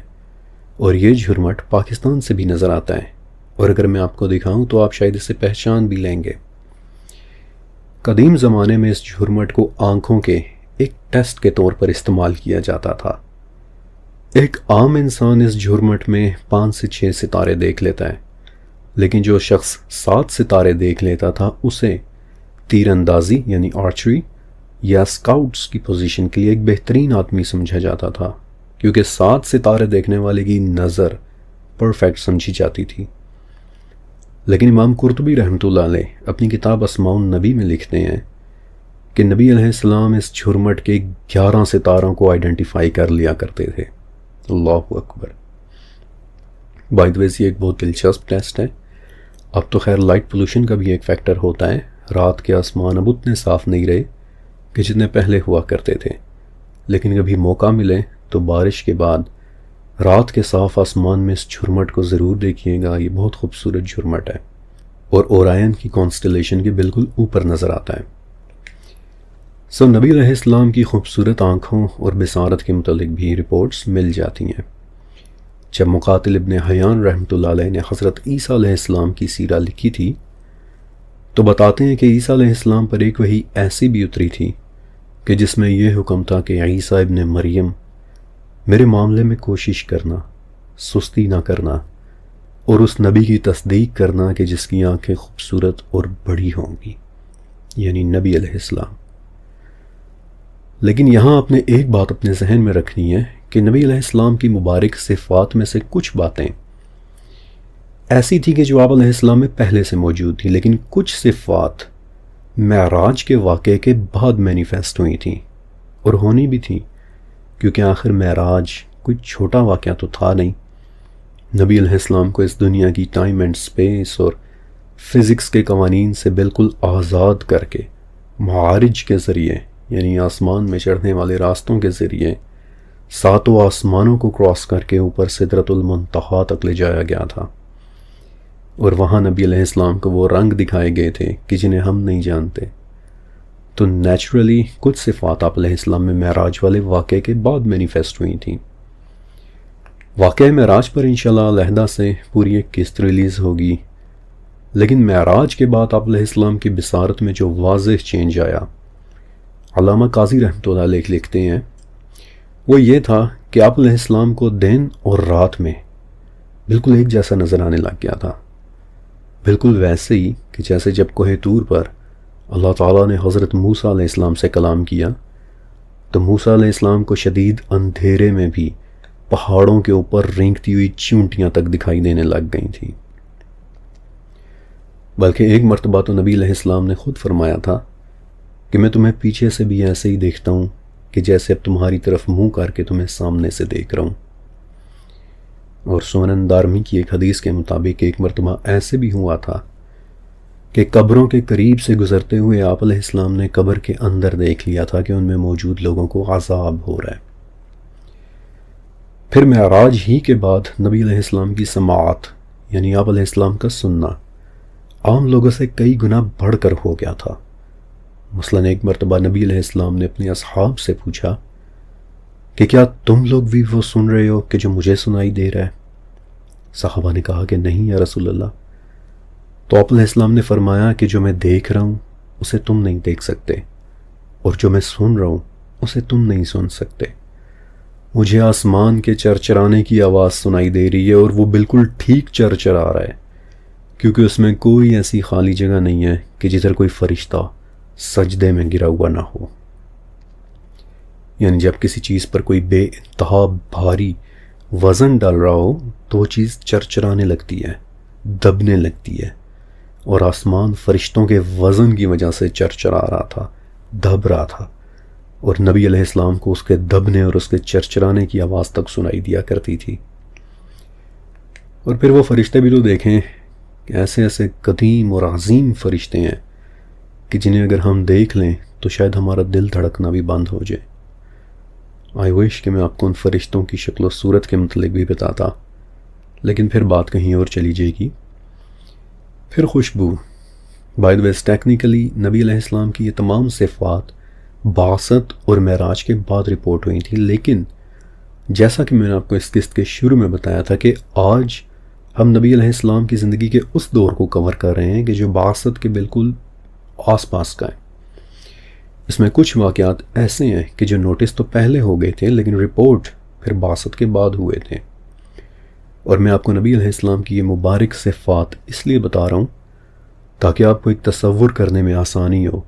اور یہ جھرمٹ پاکستان سے بھی نظر آتا ہے، اور اگر میں آپ کو دکھاؤں تو آپ شاید اسے پہچان بھی لیں گے۔ قدیم زمانے میں اس جھرمٹ کو آنکھوں کے ایک ٹیسٹ کے طور پر استعمال کیا جاتا تھا۔ ایک عام انسان اس جھرمٹ میں 5 سے 6 ستارے دیکھ لیتا ہے، لیکن جو شخص 7 ستارے دیکھ لیتا تھا اسے تیر اندازی یعنی آرچری یا اسکاؤٹس کی پوزیشن کے لیے ایک بہترین آدمی سمجھا جاتا تھا، کیونکہ 7 ستارے دیکھنے والے کی نظر پرفیکٹ سمجھی جاتی تھی۔ لیکن امام قرطبی رحمۃ اللہ علیہ اپنی کتاب اسماء النبی میں لکھتے ہیں کہ نبی علیہ السلام اس جھرمٹ کے 11 ستاروں کو آئیڈینٹیفائی کر لیا کرتے تھے۔ اللہ اکبر۔ بائی دی وے یہ ایک بہت دلچسپ ٹیسٹ ہے۔ اب تو خیر لائٹ پولوشن کا بھی ایک فیکٹر ہوتا ہے، رات کے آسمان اب اتنے صاف نہیں رہے کہ جتنے پہلے ہوا کرتے تھے، لیکن کبھی موقع ملے تو بارش کے بعد رات کے صاف آسمان میں اس جھرمٹ کو ضرور دیکھیے گا، یہ بہت خوبصورت جھرمٹ ہے، اور اورائن کی کانسٹلیشن کے بالکل اوپر نظر آتا ہے۔ نبی علیہ السلام کی خوبصورت آنکھوں اور بصارت کے متعلق بھی رپورٹس مل جاتی ہیں۔ جب مقاتل ابن حیان رحمۃ اللہ علیہ نے حضرت عیسیٰ علیہ السلام کی سیرہ لکھی تھی تو بتاتے ہیں کہ عیسیٰ علیہ السلام پر ایک وحی ایسی بھی اتری تھی کہ جس میں یہ حکم تھا کہ عیسیٰ ابن مریم میرے معاملے میں کوشش کرنا، سستی نہ کرنا، اور اس نبی کی تصدیق کرنا کہ جس کی آنکھیں خوبصورت اور بڑی ہوں گی، یعنی نبی علیہ السلام۔ لیکن یہاں آپ نے ایک بات اپنے ذہن میں رکھنی ہے کہ نبی علیہ السلام کی مبارک صفات میں سے کچھ باتیں ایسی تھی کہ جو آپ علیہ السلام میں پہلے سے موجود تھی، لیکن کچھ صفات معراج کے واقعے کے بعد مینیفیسٹ ہوئی تھیں، اور ہونی بھی تھی، کیونکہ آخر معراج کوئی چھوٹا واقعہ تو تھا نہیں۔ نبی علیہ السلام کو اس دنیا کی ٹائم اینڈ سپیس اور فزکس کے قوانین سے بالکل آزاد کر کے معارج کے ذریعے، یعنی آسمان میں چڑھنے والے راستوں کے ذریعے 7 آسمانوں کو کراس کر کے اوپر سدرۃ المنتہا تک لے جایا گیا تھا، اور وہاں نبی علیہ السلام کو وہ رنگ دکھائے گئے تھے کہ جنہیں ہم نہیں جانتے۔ تو نیچرلی کچھ صفات آپ علیہ السلام میں معراج والے واقعے کے بعد مینیفیسٹ ہوئی تھیں۔ واقعہ معراج پر انشاءاللہ علیحدہ سے پوری ایک قسط ریلیز ہوگی، لیکن معراج کے بعد آپ علیہ السلام کی بصارت میں جو واضح چینج آیا، علامہ قاضی رحمۃ اللہ علیہ لکھتے ہیں، وہ یہ تھا کہ آپ علیہ السلام کو دن اور رات میں بالکل ایک جیسا نظر آنے لگ گیا تھا، بالکل ویسے ہی کہ جیسے جب کوہ طور پر اللہ تعالیٰ نے حضرت موسیٰ علیہ السلام سے کلام کیا تو موسیٰ علیہ السلام کو شدید اندھیرے میں بھی پہاڑوں کے اوپر رینگتی ہوئی چونٹیاں تک دکھائی دینے لگ گئی تھیں۔ بلکہ ایک مرتبہ تو نبی علیہ السلام نے خود فرمایا تھا کہ میں تمہیں پیچھے سے بھی ایسے ہی دیکھتا ہوں کہ جیسے اب تمہاری طرف منہ کر کے تمہیں سامنے سے دیکھ رہا ہوں۔ اور سنن دارمی کی ایک حدیث کے مطابق ایک مرتبہ ایسے بھی ہوا تھا کہ قبروں کے قریب سے گزرتے ہوئے آپ علیہ السلام نے قبر کے اندر دیکھ لیا تھا کہ ان میں موجود لوگوں کو عذاب ہو رہا ہے۔ پھر معراج ہی کے بعد نبی علیہ السلام کی سماعت، یعنی آپ علیہ السلام کا سننا، عام لوگوں سے کئی گنا بڑھ کر ہو گیا تھا۔ مثلا ایک مرتبہ نبی علیہ السلام نے اپنے اصحاب سے پوچھا کہ کیا تم لوگ بھی وہ سن رہے ہو کہ جو مجھے سنائی دے رہا ہے؟ صحابہ نے کہا کہ نہیں یا رسول اللہ۔ تو آپ علیہ السلام نے فرمایا کہ جو میں دیکھ رہا ہوں اسے تم نہیں دیکھ سکتے، اور جو میں سن رہا ہوں اسے تم نہیں سن سکتے۔ مجھے آسمان کے چرچرانے کی آواز سنائی دے رہی ہے، اور وہ بالکل ٹھیک چرچرا رہا ہے، کیونکہ اس میں کوئی ایسی خالی جگہ نہیں ہے کہ جدھر کوئی فرشتہ سجدے میں گرا ہوا نہ ہو۔ یعنی جب کسی چیز پر کوئی بے انتہا بھاری وزن ڈال رہا ہو تو وہ چیز چرچرانے لگتی ہے، دبنے لگتی ہے، اور آسمان فرشتوں کے وزن کی وجہ سے چرچرا رہا تھا، دب رہا تھا، اور نبی علیہ السلام کو اس کے دبنے اور اس کے چرچرانے کی آواز تک سنائی دیا کرتی تھی۔ اور پھر وہ فرشتے بھی تو دیکھیں کہ ایسے ایسے قدیم اور عظیم فرشتے ہیں کہ جنہیں اگر ہم دیکھ لیں تو شاید ہمارا دل دھڑکنا بھی بند ہو جائے۔ آئی وش کہ میں آپ کو ان فرشتوں کی شکل و صورت کے متعلق بھی بتاتا، لیکن پھر بات کہیں اور چلی جائے گی۔ پھر خوشبو، بائی دا ویز ٹیکنیکلی نبی علیہ السلام کی یہ تمام صفات بعثت اور معراج کے بعد رپورٹ ہوئی تھی، لیکن جیسا کہ میں نے آپ کو اس قسط کے شروع میں بتایا تھا کہ آج ہم نبی علیہ السلام کی زندگی کے اس دور کو کور کر رہے ہیں کہ جو بعثت کے بالکل آس پاس کا ہے۔ اس میں کچھ واقعات ایسے ہیں کہ جو نوٹس تو پہلے ہو گئے تھے لیکن رپورٹ پھر بعثت کے بعد ہوئے تھے، اور میں آپ کو نبی علیہ السلام کی یہ مبارک صفات اس لیے بتا رہا ہوں تاکہ آپ کو ایک تصور کرنے میں آسانی ہو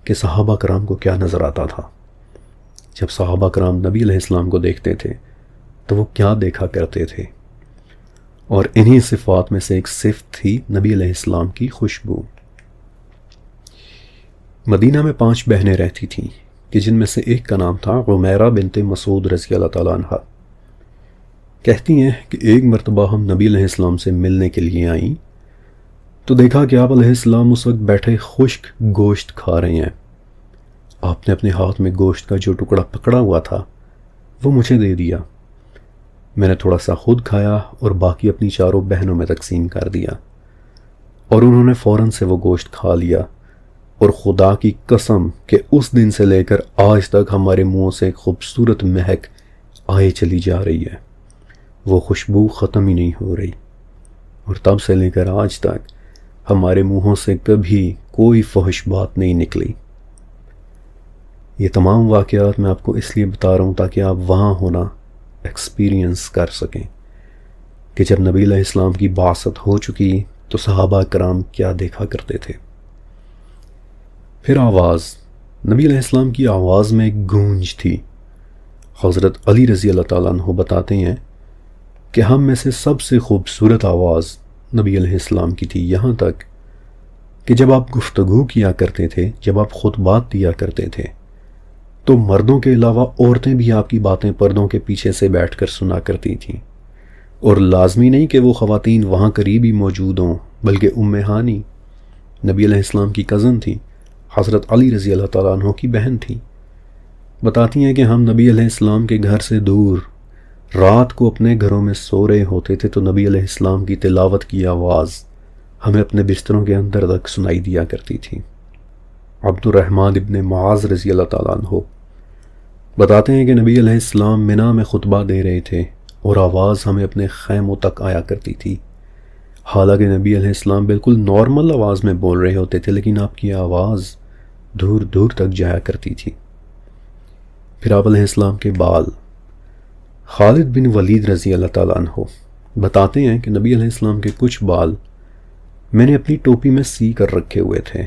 کہ صحابہ کرام کو کیا نظر آتا تھا۔ جب صحابہ کرام نبی علیہ السلام کو دیکھتے تھے تو وہ کیا دیکھا کرتے تھے، اور انہی صفات میں سے ایک صفت تھی نبی علیہ السلام کی خوشبو۔ مدینہ میں 5 بہنیں رہتی تھیں کہ جن میں سے ایک کا نام تھا عمیرہ بنت مسعود رضی اللہ تعالیٰ عنہ۔ کہتی ہیں کہ ایک مرتبہ ہم نبی علیہ السلام سے ملنے کے لیے آئیں تو دیکھا کہ آپ علیہ السلام اس وقت بیٹھے خشک گوشت کھا رہے ہیں۔ آپ نے اپنے ہاتھ میں گوشت کا جو ٹکڑا پکڑا ہوا تھا وہ مجھے دے دیا۔ میں نے تھوڑا سا خود کھایا اور باقی اپنی 4 بہنوں میں تقسیم کر دیا، اور انہوں نے فوراً سے وہ گوشت کھا لیا، اور خدا کی قسم کہ اس دن سے لے کر آج تک ہمارے منہوں سے ایک خوبصورت مہک آئے چلی جا رہی ہے، وہ خوشبو ختم ہی نہیں ہو رہی، اور تب سے لے کر آج تک ہمارے منہوں سے کبھی کوئی فحش بات نہیں نکلی۔ یہ تمام واقعات میں آپ کو اس لیے بتا رہا ہوں تاکہ آپ وہاں ہونا ایکسپیرینس کر سکیں کہ جب نبی علیہ السلام کی بعثت ہو چکی تو صحابہ کرام کیا دیکھا کرتے تھے۔ پھر آواز، نبی علیہ السلام کی آواز میں ایک گونج تھی۔ حضرت علی رضی اللہ تعالیٰ عنہ بتاتے ہیں کہ ہم میں سے سب سے خوبصورت آواز نبی علیہ السلام کی تھی، یہاں تک کہ جب آپ گفتگو کیا کرتے تھے، جب آپ خطبات دیا کرتے تھے تو مردوں کے علاوہ عورتیں بھی آپ کی باتیں پردوں کے پیچھے سے بیٹھ کر سنا کرتی تھیں، اور لازمی نہیں کہ وہ خواتین وہاں قریب ہی موجود ہوں، بلکہ ام ہانی نبی علیہ السلام کی کزن تھی، حضرت علی رضی اللہ تعالیٰ عنہ کی بہن تھی۔ بتاتی ہیں کہ ہم نبی علیہ السلام کے گھر سے دور رات کو اپنے گھروں میں سو رہے ہوتے تھے تو نبی علیہ السلام کی تلاوت کی آواز ہمیں اپنے بستروں کے اندر تک سنائی دیا کرتی تھی۔ عبد الرحمن ابن معاذ رضی اللہ تعالیٰ عنہ بتاتے ہیں کہ نبی علیہ السلام منا میں خطبہ دے رہے تھے اور آواز ہمیں اپنے خیموں تک آیا کرتی تھی، حالانکہ نبی علیہ السلام بالکل نارمل آواز میں بول رہے ہوتے تھے لیکن آپ کی آواز دور دور تک جایا کرتی تھی۔ پھر آپ علیہ السلام کے بال، خالد بن ولید رضی اللہ تعالیٰ عنہ بتاتے ہیں کہ نبی علیہ السلام کے کچھ بال میں نے اپنی ٹوپی میں سی کر رکھے ہوئے تھے،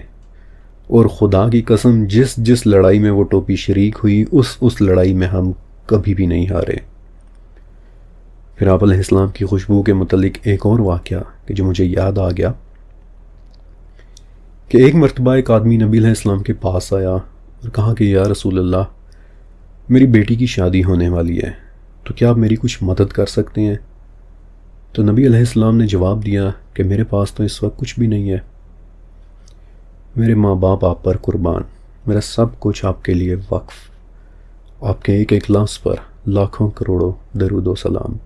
اور خدا کی قسم جس لڑائی میں وہ ٹوپی شریک ہوئی اس لڑائی میں ہم کبھی بھی نہیں ہارے۔ پھر آپ علیہ السلام کی خوشبو کے متعلق ایک اور واقعہ کہ جو مجھے یاد آ گیا کہ ایک مرتبہ ایک آدمی نبی علیہ السلام کے پاس آیا اور کہا کہ یا رسول اللہ، میری بیٹی کی شادی ہونے والی ہے، تو کیا آپ میری کچھ مدد کر سکتے ہیں؟ تو نبی علیہ السلام نے جواب دیا کہ میرے پاس تو اس وقت کچھ بھی نہیں ہے، میرے ماں باپ آپ پر قربان، میرا سب کچھ آپ کے لیے وقف، آپ کے ایک ایک لفظ پر لاکھوں کروڑوں درود و سلام۔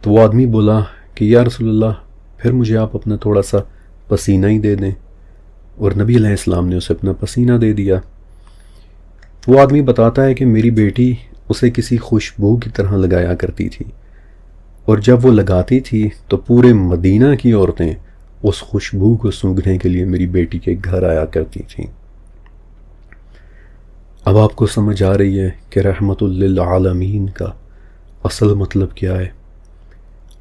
تو وہ آدمی بولا کہ یا رسول اللہ، پھر مجھے آپ اپنا تھوڑا سا پسینہ ہی دے دیں، اور نبی علیہ السلام نے اسے اپنا پسینہ دے دیا۔ وہ آدمی بتاتا ہے کہ میری بیٹی اسے کسی خوشبو کی طرح لگایا کرتی تھی، اور جب وہ لگاتی تھی تو پورے مدینہ کی عورتیں اس خوشبو کو سونگھنے کے لیے میری بیٹی کے گھر آیا کرتی تھیں۔ اب آپ کو سمجھ آ رہی ہے کہ رحمت للعالمین کا اصل مطلب کیا ہے۔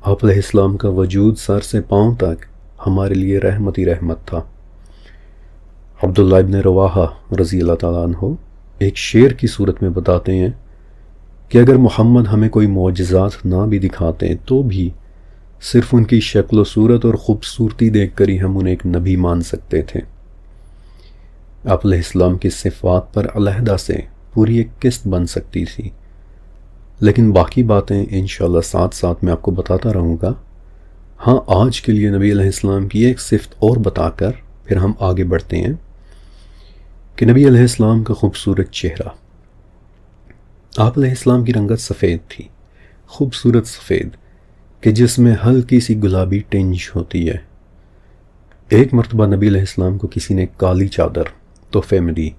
آپ علیہ السلام کا وجود سر سے پاؤں تک ہمارے لیے رحمت ہی رحمت تھا۔ عبداللہ ابن رواحہ رضی اللہ تعالیٰ عنہ ایک شعر کی صورت میں بتاتے ہیں کہ اگر محمد ہمیں کوئی معجزات نہ بھی دکھاتے تو بھی صرف ان کی شکل و صورت اور خوبصورتی دیکھ کر ہی ہم انہیں ایک نبی مان سکتے تھے۔ آپ علیہ السلام کی صفات پر علیحدہ سے پوری ایک قسط بن سکتی تھی، لیکن باقی باتیں انشاءاللہ ساتھ ساتھ میں آپ کو بتاتا رہوں گا۔ ہاں، آج کے لیے نبی علیہ السلام کی ایک صفت اور بتا کر پھر ہم آگے بڑھتے ہیں کہ نبی علیہ السلام کا خوبصورت چہرہ۔ آپ علیہ السلام کی رنگت سفید تھی، خوبصورت سفید، کہ جس میں ہلکی سی گلابی ٹنج ہوتی ہے۔ ایک مرتبہ نبی علیہ السلام کو کسی نے کالی چادر تحفے میں دی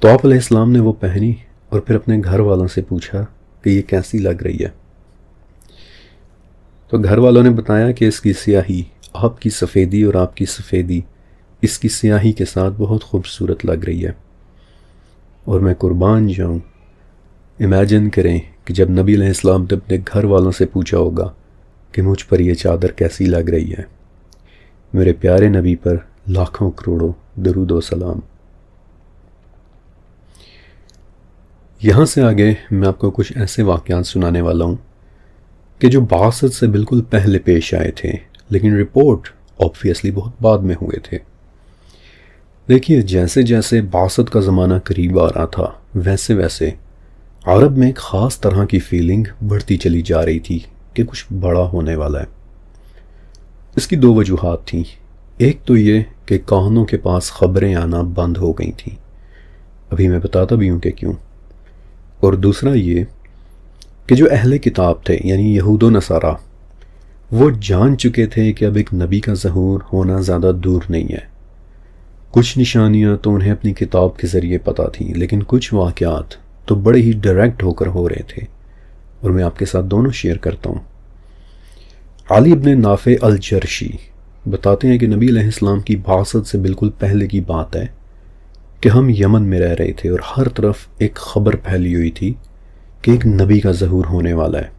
تو آپ علیہ السلام نے وہ پہنی اور پھر اپنے گھر والوں سے پوچھا کہ یہ کیسی لگ رہی ہے۔ تو گھر والوں نے بتایا کہ اس کی سیاہی آپ کی سفیدی اور آپ کی سفیدی اس کی سیاہی کے ساتھ بہت خوبصورت لگ رہی ہے۔ اور میں قربان جاؤں، امیجن کریں کہ جب نبی علیہ السلام نے اپنے گھر والوں سے پوچھا ہوگا کہ مجھ پر یہ چادر کیسی لگ رہی ہے۔ میرے پیارے نبی پر لاکھوں کروڑوں درود و سلام۔ یہاں سے آگے میں آپ کو کچھ ایسے واقعات سنانے والا ہوں کہ جو بعثت سے بالکل پہلے پیش آئے تھے، لیکن رپورٹ آبویسلی بہت بعد میں ہوئے تھے۔ دیکھیے، جیسے جیسے بعثت کا زمانہ قریب آ رہا تھا ویسے ویسے عرب میں ایک خاص طرح کی فیلنگ بڑھتی چلی جا رہی تھی کہ کچھ بڑا ہونے والا ہے۔ اس کی دو وجوہات تھیں۔ ایک تو یہ کہ کاہنوں کے پاس خبریں آنا بند ہو گئی تھیں، ابھی میں بتاتا بھی ہوں کہ کیوں۔ اور دوسرا یہ کہ جو اہل کتاب تھے یعنی یہود و نصارہ، وہ جان چکے تھے کہ اب ایک نبی کا ظہور ہونا زیادہ دور نہیں ہے۔ کچھ نشانیاں تو انہیں اپنی کتاب کے ذریعے پتہ تھیں، لیکن کچھ واقعات تو بڑے ہی ڈائریکٹ ہو کر ہو رہے تھے، اور میں آپ کے ساتھ دونوں شیئر کرتا ہوں۔ علی ابن نافع الجرشی بتاتے ہیں کہ نبی علیہ السلام کی بعثت سے بالکل پہلے کی بات ہے کہ ہم یمن میں رہ رہے تھے اور ہر طرف ایک خبر پھیلی ہوئی تھی کہ ایک نبی کا ظہور ہونے والا ہے۔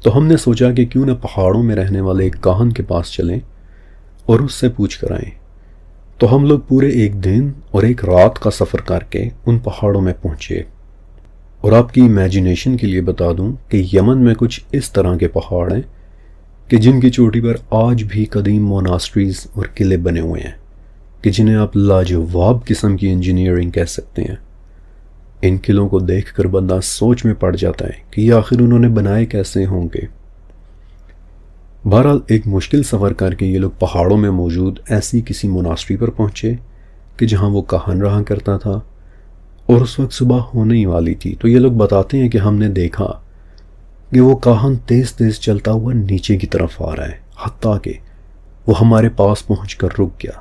تو ہم نے سوچا کہ کیوں نہ پہاڑوں میں رہنے والے ایک کاہن کے پاس چلیں اور اس سے پوچھ کر آئیں۔ تو ہم لوگ پورے ایک دن اور ایک رات کا سفر کر کے ان پہاڑوں میں پہنچے۔ اور آپ کی امیجنیشن کے لیے بتا دوں کہ یمن میں کچھ اس طرح کے پہاڑ ہیں کہ جن کی چوٹی پر آج بھی قدیم موناسٹریز اور قلعے بنے ہوئے ہیں کہ جنہیں آپ لاجواب قسم کی انجینئرنگ کہہ سکتے ہیں۔ ان قلعوں کو دیکھ کر بندہ سوچ میں پڑ جاتا ہے کہ یہ آخر انہوں نے بنائے کیسے ہوں گے۔ بہرحال ایک مشکل سفر کر کے یہ لوگ پہاڑوں میں موجود ایسی کسی موناسٹری پر پہنچے کہ جہاں وہ کاہن رہا کرتا تھا، اور اس وقت صبح ہونے ہی والی تھی۔ تو یہ لوگ بتاتے ہیں کہ ہم نے دیکھا کہ وہ کاہن تیز تیز چلتا ہوا نیچے کی طرف آ رہا ہے، حتیٰ کہ وہ ہمارے پاس پہنچ کر رک گیا۔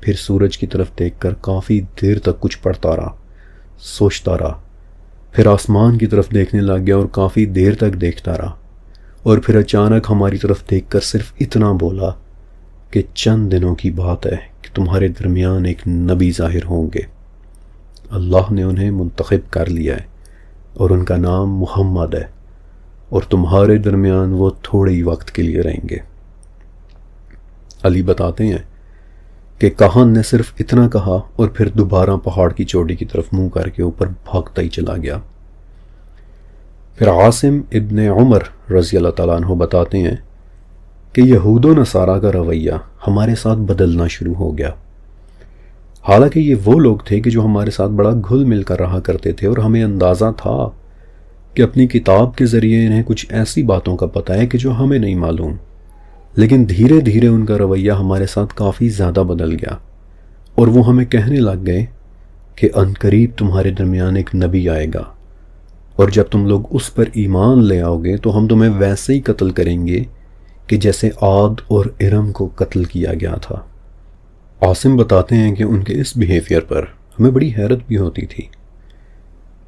پھر سورج کی طرف دیکھ کر کافی دیر تک کچھ پڑھتا رہا، سوچتا رہا، پھر آسمان کی طرف دیکھنے لگ گیا اور کافی دیر تک دیکھتا رہا، اور پھر اچانک ہماری طرف دیکھ کر صرف اتنا بولا کہ چند دنوں کی بات ہے کہ تمہارے درمیان ایک نبی ظاہر ہوں گے۔ اللہ نے انہیں منتخب کر لیا ہے اور ان کا نام محمد ہے، اور تمہارے درمیان وہ تھوڑے ہی وقت کے لیے رہیں گے۔ علی بتاتے ہیں کہ کاہن نے صرف اتنا کہا اور پھر دوبارہ پہاڑ کی چوٹی کی طرف منہ کر کے اوپر بھاگتا ہی چلا گیا۔ پھر عاصم ابن عمر رضی اللہ تعالیٰ عنہ بتاتے ہیں کہ یہود و نصارہ کا رویہ ہمارے ساتھ بدلنا شروع ہو گیا۔ حالانکہ یہ وہ لوگ تھے کہ جو ہمارے ساتھ بڑا گھل مل کر رہا کرتے تھے، اور ہمیں اندازہ تھا کہ اپنی کتاب کے ذریعے انہیں کچھ ایسی باتوں کا پتہ ہے کہ جو ہمیں نہیں معلوم، لیکن دھیرے دھیرے ان کا رویہ ہمارے ساتھ کافی زیادہ بدل گیا، اور وہ ہمیں کہنے لگ گئے کہ عنقریب تمہارے درمیان ایک نبی آئے گا، اور جب تم لوگ اس پر ایمان لے آؤ گے تو ہم تمہیں ویسے ہی قتل کریں گے کہ جیسے عاد اور ارم کو قتل کیا گیا تھا۔ عاصم بتاتے ہیں کہ ان کے اس بیہیویئر پر ہمیں بڑی حیرت بھی ہوتی تھی۔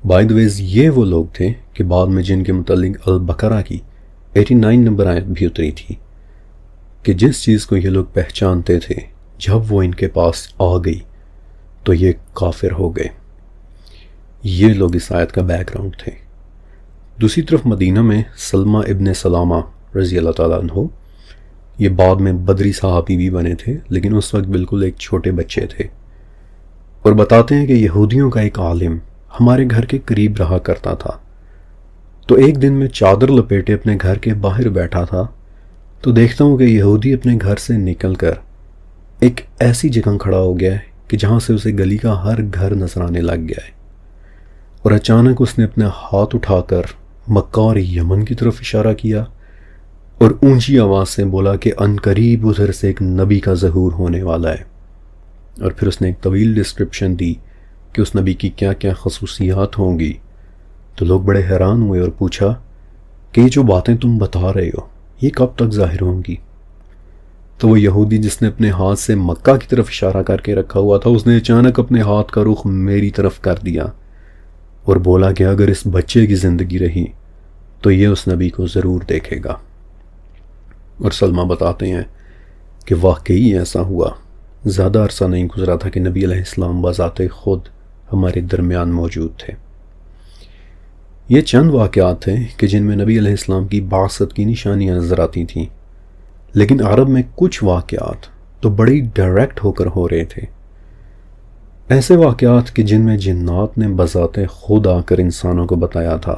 بائی دی ویز یہ وہ لوگ تھے کہ بعد میں جن کے متعلق البقرہ کی 89 نمبر آیت بھی اتری تھی کہ جس چیز کو یہ لوگ پہچانتے تھے جب وہ ان کے پاس آ گئی تو یہ کافر ہو گئے۔ یہ لوگ اس آیت کا بیک گراؤنڈ تھے۔ دوسری طرف مدینہ میں سلمہ ابن سلامہ رضی اللہ تعالیٰ عنہ، یہ بعد میں بدری صحابی بھی بنے تھے، لیکن اس وقت بالکل ایک چھوٹے بچے تھے، اور بتاتے ہیں کہ یہودیوں کا ایک عالم ہمارے گھر کے قریب رہا کرتا تھا۔ تو ایک دن میں چادر لپیٹے اپنے گھر کے باہر بیٹھا تھا تو دیکھتا ہوں کہ یہودی اپنے گھر سے نکل کر ایک ایسی جگہ کھڑا ہو گیا ہے کہ جہاں سے اسے گلی کا ہر گھر نظر آنے لگ گیا ہے، اور اچانک اس نے اپنا ہاتھ اٹھا کر مکہ اور یمن کی طرف اشارہ کیا اور اونچی آواز سے بولا کہ ان قریب ادھر سے ایک نبی کا ظہور ہونے والا ہے، اور پھر اس نے ایک طویل ڈسکرپشن دی کہ اس نبی کی کیا کیا خصوصیات ہوں گی۔ تو لوگ بڑے حیران ہوئے اور پوچھا کہ یہ جو باتیں تم بتا رہے ہو یہ کب تک ظاہر ہوں گی؟ تو وہ یہودی جس نے اپنے ہاتھ سے مکہ کی طرف اشارہ کر کے رکھا ہوا تھا، اس نے اچانک اپنے ہاتھ کا رخ میری طرف کر دیا اور بولا کہ اگر اس بچے کی زندگی رہی تو یہ اس نبی کو ضرور دیکھے گا۔ اور سلمہ بتاتے ہیں کہ واقعی ایسا ہوا۔ زیادہ عرصہ نہیں گزرا تھا کہ نبی علیہ السلام بذات خود ہمارے درمیان موجود تھے۔ یہ چند واقعات تھے کہ جن میں نبی علیہ السلام کی بعثت کی نشانیاں نظر آتی تھیں، لیکن عرب میں کچھ واقعات تو بڑی ڈائریکٹ ہو کر ہو رہے تھے۔ ایسے واقعات کہ جن میں جنات نے بذات خود آ کر انسانوں کو بتایا تھا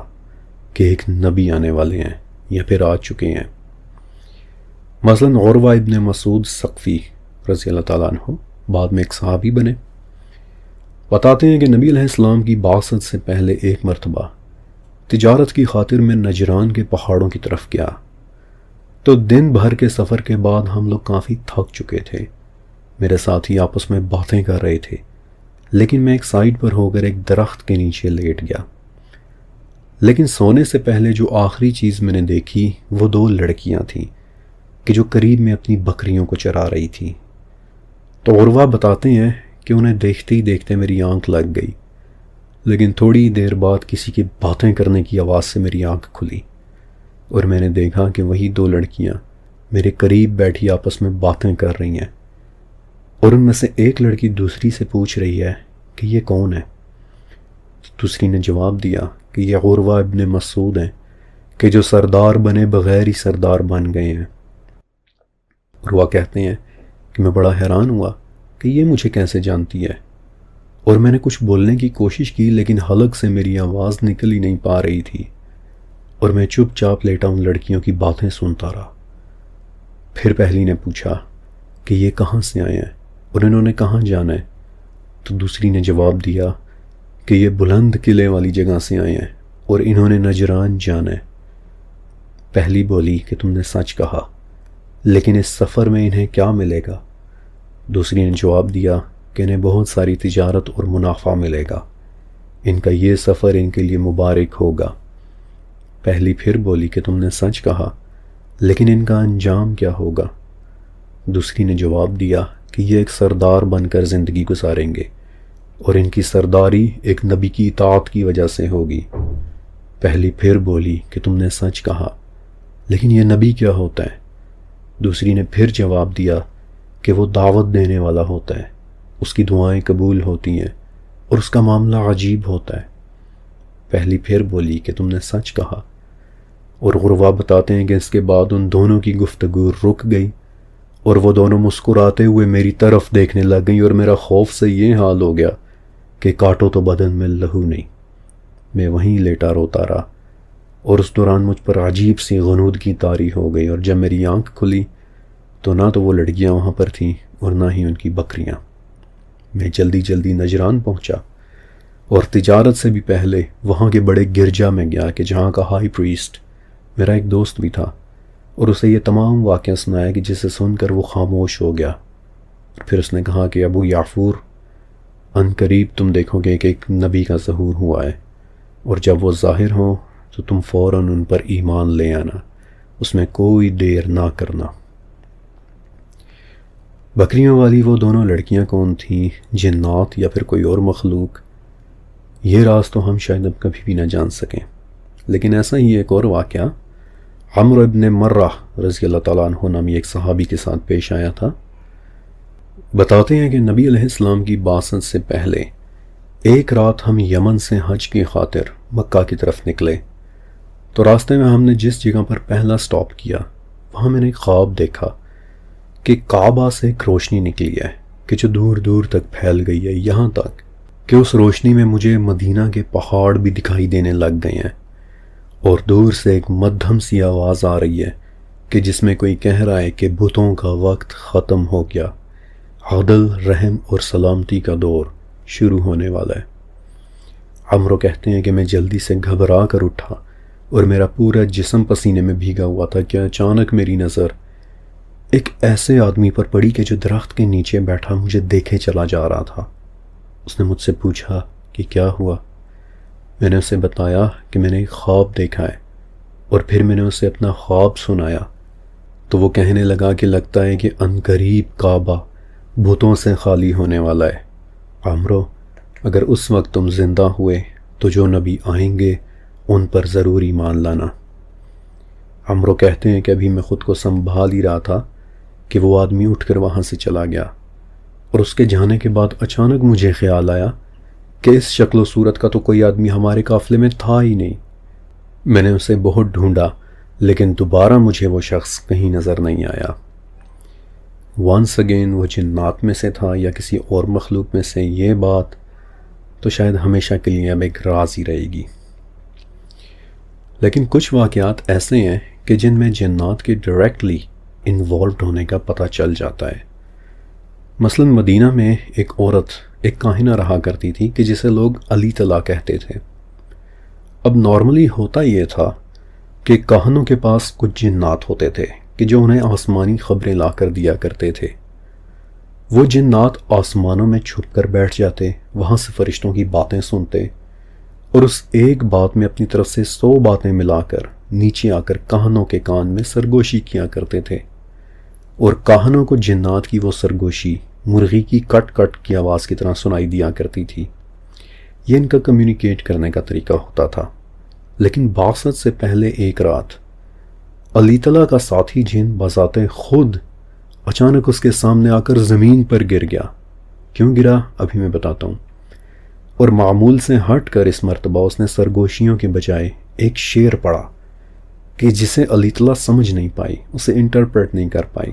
کہ ایک نبی آنے والے ہیں یا پھر آ چکے ہیں۔ مثلاً عروہ ابن مسعود ثقفی رضی اللہ تعالیٰ عنہ بعد میں ایک صحابی بنے، بتاتے ہیں کہ نبی علیہ السلام کی بعثت سے پہلے ایک مرتبہ تجارت کی خاطر میں نجران کے پہاڑوں کی طرف گیا، تو دن بھر کے سفر کے بعد ہم لوگ کافی تھک چکے تھے۔ میرے ساتھی آپس میں باتیں کر رہے تھے، لیکن میں ایک سائڈ پر ہو کر ایک درخت کے نیچے لیٹ گیا۔ لیکن سونے سے پہلے جو آخری چیز میں نے دیکھی وہ 2 لڑکیاں تھیں کہ جو قریب میں اپنی بکریوں کو چرا رہی تھیں۔ تو عروہ بتاتے ہیں کہ انہیں دیکھتے ہی دیکھتے میری آنکھ لگ گئی، لیکن تھوڑی دیر بعد کسی کی باتیں کرنے کی آواز سے میری آنکھ کھلی اور میں نے دیکھا کہ وہی 2 لڑکیاں میرے قریب بیٹھی آپس میں باتیں کر رہی ہیں، اور ان میں سے ایک لڑکی دوسری سے پوچھ رہی ہے کہ یہ کون ہے؟ دوسری نے جواب دیا کہ یہ عروہ ابن مسعود ہیں کہ جو سردار بنے بغیر ہی سردار بن گئے ہیں۔ عروہ کہتے ہیں کہ میں بڑا حیران ہوا کہ یہ مجھے کیسے جانتی ہے، اور میں نے کچھ بولنے کی کوشش کی لیکن حلق سے میری آواز نکل ہی نہیں پا رہی تھی، اور میں چپ چاپ لیٹا ان لڑکیوں کی باتیں سنتا رہا۔ پھر پہلی نے پوچھا کہ یہ کہاں سے آئے ہیں اور انہوں نے کہاں جانا ہے؟ تو دوسری نے جواب دیا کہ یہ بلند قلعے والی جگہ سے آئے ہیں اور انہوں نے نجران جانا ہے۔ پہلی بولی کہ تم نے سچ کہا، لیکن اس سفر میں انہیں کیا ملے گا؟ دوسری نے جواب دیا کہ انہیں بہت ساری تجارت اور منافع ملے گا، ان کا یہ سفر ان کے لیے مبارک ہوگا۔ پہلی پھر بولی کہ تم نے سچ کہا، لیکن ان کا انجام کیا ہوگا؟ دوسری نے جواب دیا کہ یہ ایک سردار بن کر زندگی گزاریں گے اور ان کی سرداری ایک نبی کی اطاعت کی وجہ سے ہوگی۔ پہلی پھر بولی کہ تم نے سچ کہا، لیکن یہ نبی کیا ہوتا ہے؟ دوسری نے پھر جواب دیا کہ وہ دعوت دینے والا ہوتا ہے، اس کی دعائیں قبول ہوتی ہیں اور اس کا معاملہ عجیب ہوتا ہے۔ پہلی پھر بولی کہ تم نے سچ کہا، اور عروہ بتاتے ہیں کہ اس کے بعد ان دونوں کی گفتگو رک گئی اور وہ دونوں مسکراتے ہوئے میری طرف دیکھنے لگ گئیں، اور میرا خوف سے یہ حال ہو گیا کہ کاٹو تو بدن میں لہو نہیں۔ میں وہیں لیٹا روتا رہا، اور اس دوران مجھ پر عجیب سی غنودگی طاری ہو گئی، اور جب میری آنکھ کھلی تو نہ تو وہ لڑکیاں وہاں پر تھیں اور نہ ہی ان کی بکریاں۔ میں جلدی جلدی نجران پہنچا، اور تجارت سے بھی پہلے وہاں کے بڑے گرجا میں گیا کہ جہاں کا ہائی پریسٹ میرا ایک دوست بھی تھا، اور اسے یہ تمام واقعہ سنایا کہ جسے سن کر وہ خاموش ہو گیا۔ پھر اس نے کہا کہ ابو یعفور، ان قریب تم دیکھو گے کہ ایک نبی کا ظہور ہوا ہے، اور جب وہ ظاہر ہوں تو تم فوراً ان پر ایمان لے آنا، اس میں کوئی دیر نہ کرنا۔ بکریوں والی وہ دونوں لڑکیاں کون تھیں، جنات یا پھر کوئی اور مخلوق، یہ راز تو ہم شاید اب کبھی بھی نہ جان سکیں۔ لیکن ایسا ہی ایک اور واقعہ عمرو ابن مرہ رضی اللہ تعالیٰ عنہ نامی ایک صحابی کے ساتھ پیش آیا تھا۔ بتاتے ہیں کہ نبی علیہ السلام کی بعثت سے پہلے ایک رات ہم یمن سے حج کی خاطر مکہ کی طرف نکلے، تو راستے میں ہم نے جس جگہ پر پہلا سٹاپ کیا وہاں میں نے ایک خواب دیکھا کہ کعبہ سے ایک روشنی نکلی ہے کہ جو دور دور تک پھیل گئی ہے، یہاں تک کہ اس روشنی میں مجھے مدینہ کے پہاڑ بھی دکھائی دینے لگ گئے ہیں، اور دور سے ایک مدھم سی آواز آ رہی ہے کہ جس میں کوئی کہہ رہا ہے کہ بتوں کا وقت ختم ہو گیا، عدل، رحم اور سلامتی کا دور شروع ہونے والا ہے۔ عمرو کہتے ہیں کہ میں جلدی سے گھبرا کر اٹھا اور میرا پورا جسم پسینے میں بھیگا ہوا تھا کہ اچانک میری نظر ایک ایسے آدمی پر پڑی کہ جو درخت کے نیچے بیٹھا مجھے دیکھے چلا جا رہا تھا۔ اس نے مجھ سے پوچھا کہ کیا ہوا؟ میں نے اسے بتایا کہ میں نے ایک خواب دیکھا ہے، اور پھر میں نے اسے اپنا خواب سنایا تو وہ کہنے لگا کہ لگتا ہے کہ عنقریب کعبہ بتوں سے خالی ہونے والا ہے۔ عمرو، اگر اس وقت تم زندہ ہوئے تو جو نبی آئیں گے ان پر ضرور ایمان لانا۔ عمرو کہتے ہیں کہ ابھی میں خود کو سنبھال ہی رہا تھا کہ وہ آدمی اٹھ کر وہاں سے چلا گیا، اور اس کے جانے کے بعد اچانک مجھے خیال آیا کہ اس شکل و صورت کا تو کوئی آدمی ہمارے قافلے میں تھا ہی نہیں۔ میں نے اسے بہت ڈھونڈا لیکن دوبارہ مجھے وہ شخص کہیں نظر نہیں آیا۔ وانس اگین وہ جنات میں سے تھا یا کسی اور مخلوق میں سے، یہ بات تو شاید ہمیشہ کے لیے اب ایک راز ہی رہے گی۔ لیکن کچھ واقعات ایسے ہیں کہ جن میں جنات کے ڈائریکٹلی انوالوڈ ہونے کا پتہ چل جاتا ہے۔ مثلا مدینہ میں ایک عورت، ایک کاہنہ رہا کرتی تھی کہ جسے لوگ علی طلا کہتے تھے۔ اب نارملی ہوتا یہ تھا کہ کاہنوں کے پاس کچھ جنات ہوتے تھے کہ جو انہیں آسمانی خبریں لا کر دیا کرتے تھے۔ وہ جنات آسمانوں میں چھپ کر بیٹھ جاتے، وہاں سے فرشتوں کی باتیں سنتے، اور اس ایک بات میں اپنی طرف سے 100 باتیں ملا کر نیچے آ کر کاہنوں کے کان میں سرگوشی کیا کرتے تھے، اور کاہنوں کو جنات کی وہ سرگوشی مرغی کی کٹ کٹ کی آواز کی طرح سنائی دیا کرتی تھی۔ یہ ان کا کمیونیکیٹ کرنے کا طریقہ ہوتا تھا۔ لیکن بعثت سے پہلے ایک رات علی طلا کا ساتھی جن بذات خود اچانک اس کے سامنے آ کر زمین پر گر گیا۔ کیوں گرا ابھی میں بتاتا ہوں۔ اور معمول سے ہٹ کر اس مرتبہ اس نے سرگوشیوں کے بجائے ایک شعر پڑھا کہ جسے علی طلا سمجھ نہیں پائی، اسے انٹرپریٹ نہیں کر پائی۔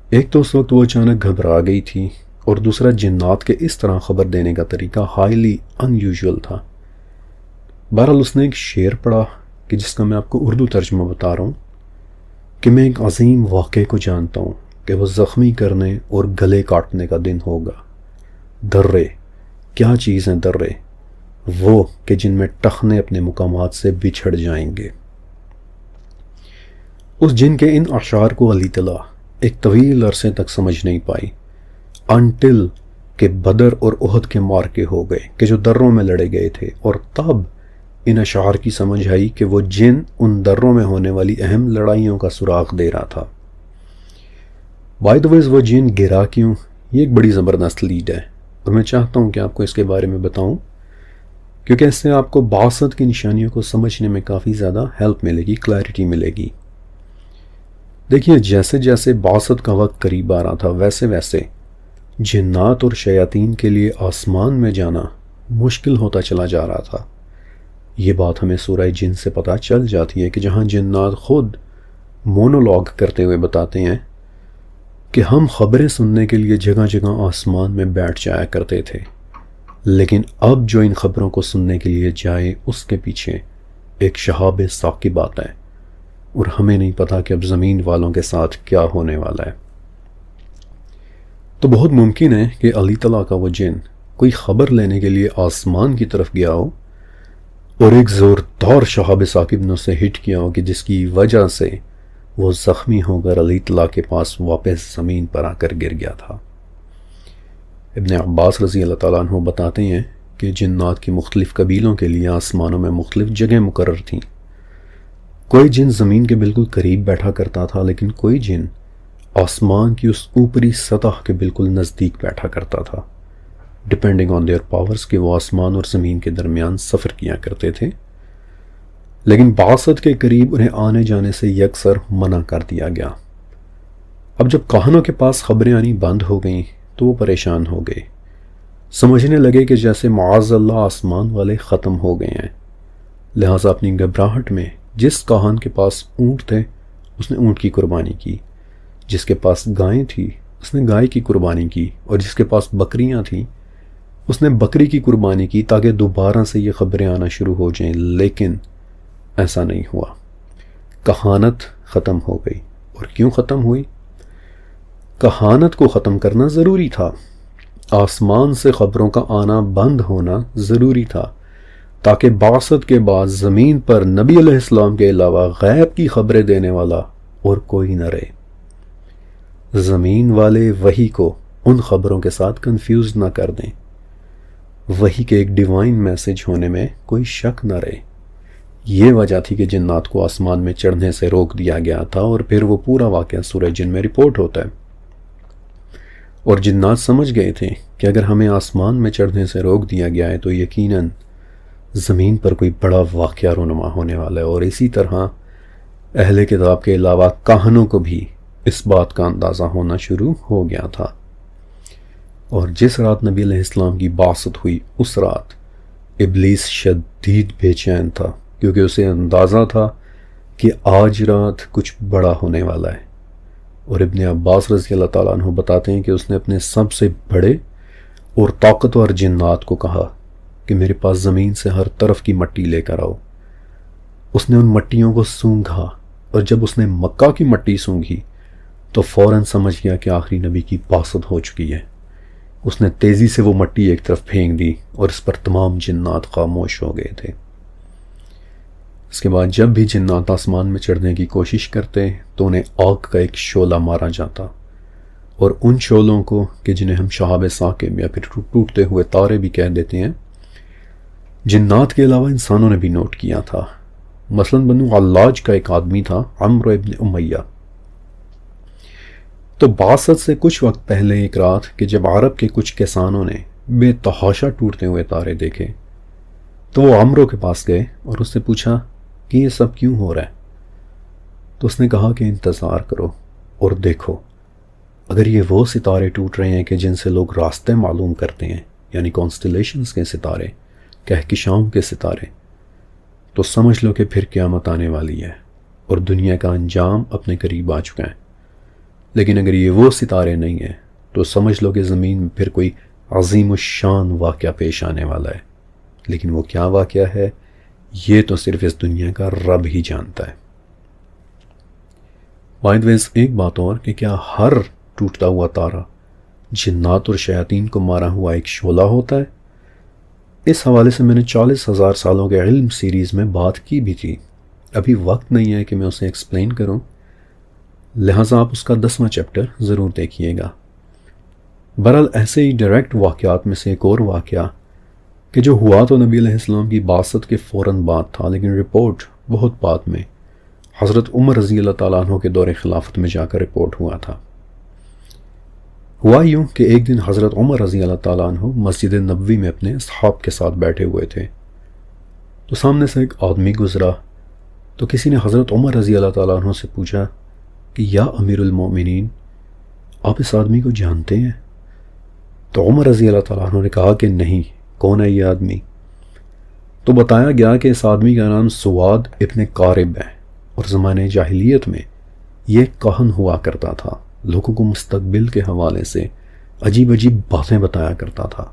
ایک تو اس وقت وہ اچانک گھبرا گئی تھی، اور دوسرا جنات کے اس طرح خبر دینے کا طریقہ ہائیلی ان یوزول تھا۔ بہرحال اس نے ایک شعر پڑھا کہ جس کا میں آپ کو اردو ترجمہ بتا رہا ہوں کہ میں ایک عظیم واقعے کو جانتا ہوں کہ وہ زخمی کرنے اور گلے کاٹنے کا دن ہوگا۔ درے، کیا چیز ہیں درے؟ وہ کہ جن میں ٹخنے اپنے مقامات سے بچھڑ جائیں گے۔ اس جن کے ان اشعار کو علی طلا ایک طویل عرصے تک سمجھ نہیں پائی، انٹل کہ بدر اور احد کے معرکے ہو گئے کہ جو دروں میں لڑے گئے تھے، اور تب ان اشعار کی سمجھ آئی کہ وہ جن ان دروں میں ہونے والی اہم لڑائیوں کا سراغ دے رہا تھا۔ بائی دا ویز وہ جن گرا کیوں، یہ ایک بڑی زبردست لیڈ ہے، اور میں چاہتا ہوں کہ آپ کو اس کے بارے میں بتاؤں، کیونکہ اس سے آپ کو بعثت کی نشانیوں کو سمجھنے میں کافی زیادہ ہیلپ ملے گی، کلیئرٹی ملے گی۔ دیکھیے، جیسے جیسے بعثت کا وقت قریب آ رہا تھا ویسے ویسے جنات اور شیاطین کے لیے آسمان میں جانا مشکل ہوتا چلا جا رہا تھا۔ یہ بات ہمیں سورہ جن سے پتہ چل جاتی ہے کہ جہاں جنات خود مونولوگ کرتے ہوئے بتاتے ہیں کہ ہم خبریں سننے کے لیے جگہ جگہ آسمان میں بیٹھ جایا کرتے تھے، لیکن اب جو ان خبروں کو سننے کے لیے جائے اس کے پیچھے ایک شہاب ثاقب آتا ہے، اور ہمیں نہیں پتا کہ اب زمین والوں کے ساتھ کیا ہونے والا ہے۔ تو بہت ممکن ہے کہ علی طلا کا وہ جن کوئی خبر لینے کے لیے آسمان کی طرف گیا ہو، اور ایک زوردار شہاب ثاقب نے اسے ہٹ کیا ہو کہ جس کی وجہ سے وہ زخمی ہو کر علی طلا کے پاس واپس زمین پر آ کر گر گیا تھا۔ ابن عباس رضی اللہ تعالیٰ عنہ بتاتے ہیں کہ جنات کی مختلف قبیلوں کے لیے آسمانوں میں مختلف جگہیں مقرر تھیں۔ کوئی جن زمین کے بالکل قریب بیٹھا کرتا تھا، لیکن کوئی جن آسمان کی اس اوپری سطح کے بالکل نزدیک بیٹھا کرتا تھا، ڈپینڈنگ آن دیئر پاورز کہ وہ آسمان اور زمین کے درمیان سفر کیا کرتے تھے۔ لیکن بعثت کے قریب انہیں آنے جانے سے یکسر منع کر دیا گیا۔ اب جب کاہنوں کے پاس خبریں آنی بند ہو گئیں تو وہ پریشان ہو گئے، سمجھنے لگے کہ جیسے معاذ اللہ آسمان والے ختم ہو گئے ہیں۔ لہٰذا اپنی گھبراہٹ میں جس کاہن کے پاس اونٹ تھے اس نے اونٹ کی قربانی کی، جس کے پاس گائیں تھی اس نے گائے کی قربانی کی، اور جس کے پاس بکریاں تھیں اس نے بکری کی قربانی کی، تاکہ دوبارہ سے یہ خبریں آنا شروع ہو جائیں۔ لیکن ایسا نہیں ہوا، کہانت ختم ہو گئی۔ اور کیوں ختم ہوئی؟ کہانت کو ختم کرنا ضروری تھا، آسمان سے خبروں کا آنا بند ہونا ضروری تھا، تاکہ بعثت کے بعد زمین پر نبی علیہ السلام کے علاوہ غیب کی خبریں دینے والا اور کوئی نہ رہے۔ زمین والے وحی کو ان خبروں کے ساتھ کنفیوز نہ کر دیں، وحی کے ایک ڈیوائن میسج ہونے میں کوئی شک نہ رہے۔ یہ وجہ تھی کہ جنات کو آسمان میں چڑھنے سے روک دیا گیا تھا، اور پھر وہ پورا واقعہ سورہ جن میں رپورٹ ہوتا ہے۔ اور جنات سمجھ گئے تھے کہ اگر ہمیں آسمان میں چڑھنے سے روک دیا گیا ہے تو یقیناً زمین پر کوئی بڑا واقعہ رونما ہونے والا ہے، اور اسی طرح اہل کتاب کے علاوہ کاہنوں کو بھی اس بات کا اندازہ ہونا شروع ہو گیا تھا۔ اور جس رات نبی علیہ السلام کی بعثت ہوئی اس رات ابلیس شدید بے چین تھا، کیونکہ اسے اندازہ تھا کہ آج رات کچھ بڑا ہونے والا ہے۔ اور ابن عباس رضی اللہ تعالیٰ عنہ بتاتے ہیں کہ اس نے اپنے سب سے بڑے اور طاقتور جنات کو کہا کہ میرے پاس زمین سے ہر طرف کی مٹی لے کر آؤ۔ اس نے ان مٹیوں کو سونگھا، اور جب اس نے مکہ کی مٹی سونگھی تو فوراً سمجھ گیا کہ آخری نبی کی بعثت ہو چکی ہے۔ اس نے تیزی سے وہ مٹی ایک طرف پھینک دی، اور اس پر تمام جنات خاموش ہو گئے تھے۔ اس کے بعد جب بھی جنات آسمان میں چڑھنے کی کوشش کرتے تو انہیں آگ کا ایک شعلہ مارا جاتا، اور ان شعلوں کو کہ جنہیں ہم شہاب ثاقب یا پھر ٹوٹتے ہوئے تارے بھی کہہ دیتے ہیں، جنات کے علاوہ انسانوں نے بھی نوٹ کیا تھا۔ مثلا بنو علاج کا ایک آدمی تھا، عمرو ابن امیہ۔ تو بعثت سے کچھ وقت پہلے ایک رات کہ جب عرب کے کچھ کسانوں نے بے تحاشا ٹوٹتے ہوئے تارے دیکھے تو وہ عمرو کے پاس گئے اور اس سے پوچھا کہ یہ سب کیوں ہو رہا ہے؟ تو اس نے کہا کہ انتظار کرو اور دیکھو، اگر یہ وہ ستارے ٹوٹ رہے ہیں کہ جن سے لوگ راستے معلوم کرتے ہیں، یعنی کانسٹیلیشنز کے ستارے، کہکشاؤں کے ستارے، تو سمجھ لو کہ پھر قیامت آنے والی ہے اور دنیا کا انجام اپنے قریب آ چکا ہے۔ لیکن اگر یہ وہ ستارے نہیں ہیں تو سمجھ لو کہ زمین میں پھر کوئی عظیم الشان واقعہ پیش آنے والا ہے۔ لیکن وہ کیا واقعہ ہے یہ تو صرف اس دنیا کا رب ہی جانتا ہے۔ بائی دی وے ایک بات اور کہ کیا ہر ٹوٹتا ہوا تارا جنات اور شیاطین کو مارا ہوا ایک شعلہ ہوتا ہے؟ اس حوالے سے میں نے 40,000 سالوں کے علم سیریز میں بات کی بھی تھی، ابھی وقت نہیں ہے کہ میں اسے ایکسپلین کروں، لہٰذا آپ اس کا 10واں چیپٹر ضرور دیکھیے گا۔ بہرحال ایسے ہی ڈائریکٹ واقعات میں سے ایک اور واقعہ کہ جو ہوا تو نبی علیہ السلام کی بعثت کے فوراً بعد تھا، لیکن رپورٹ بہت بعد میں حضرت عمر رضی اللہ تعالیٰ عنہ کے دور خلافت میں جا کر رپورٹ ہوا تھا۔ ہوا یوں کہ ایک دن حضرت عمر رضی اللہ تعالیٰ عنہ مسجد نبوی میں اپنے اصحاب کے ساتھ بیٹھے ہوئے تھے، تو سامنے سے ایک آدمی گزرا، تو کسی نے حضرت عمر رضی اللہ تعالیٰ عنہ سے پوچھا کہ یا امیر المومنین، آپ اس آدمی کو جانتے ہیں؟ تو عمر رضی اللہ تعالیٰ عنہ نے کہا کہ نہیں، کون ہے یہ آدمی؟ تو بتایا گیا کہ اس آدمی کا نام سواد ابن قارب ہے، اور زمانے جاہلیت میں یہ کاہن ہوا کرتا تھا، لوگوں کو مستقبل کے حوالے سے عجیب عجیب باتیں بتایا کرتا تھا۔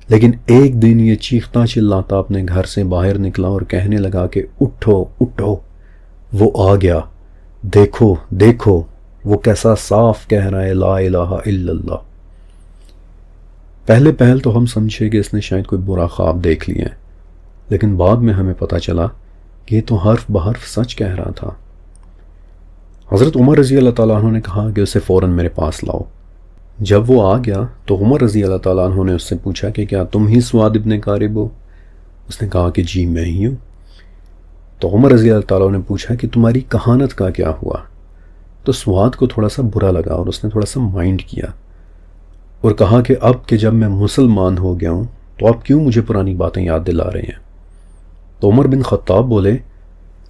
لیکن ایک دن یہ چیختا چلاتا اپنے گھر سے باہر نکلا اور کہنے لگا کہ اٹھو اٹھو، وہ آ گیا، دیکھو دیکھو وہ کیسا صاف کہہ رہا ہے لا الہ الا اللہ۔ پہل تو ہم سمجھے کہ اس نے شاید کوئی برا خواب دیکھ لیا ہے، لیکن بعد میں ہمیں پتہ چلا کہ یہ تو حرف بحرف سچ کہہ رہا تھا۔ حضرت عمر رضی اللہ تعالیٰ عنہ نے کہا کہ اسے فوراً میرے پاس لاؤ۔ جب وہ آ گیا تو عمر رضی اللہ تعالیٰ عنہ نے اس سے پوچھا کہ کیا تم ہی سواد ابن قارب ہو؟ اس نے کہا کہ جی میں ہی ہوں۔ تو عمر رضی اللہ تعالیٰ نے پوچھا کہ تمہاری کہانت کا کیا ہوا؟ تو سواد کو تھوڑا سا برا لگا اور اس نے تھوڑا سا مائنڈ کیا اور کہا کہ اب کہ جب میں مسلمان ہو گیا ہوں تو آپ کیوں مجھے پرانی باتیں یاد دلا رہے ہیں؟ تو عمر بن خطاب بولے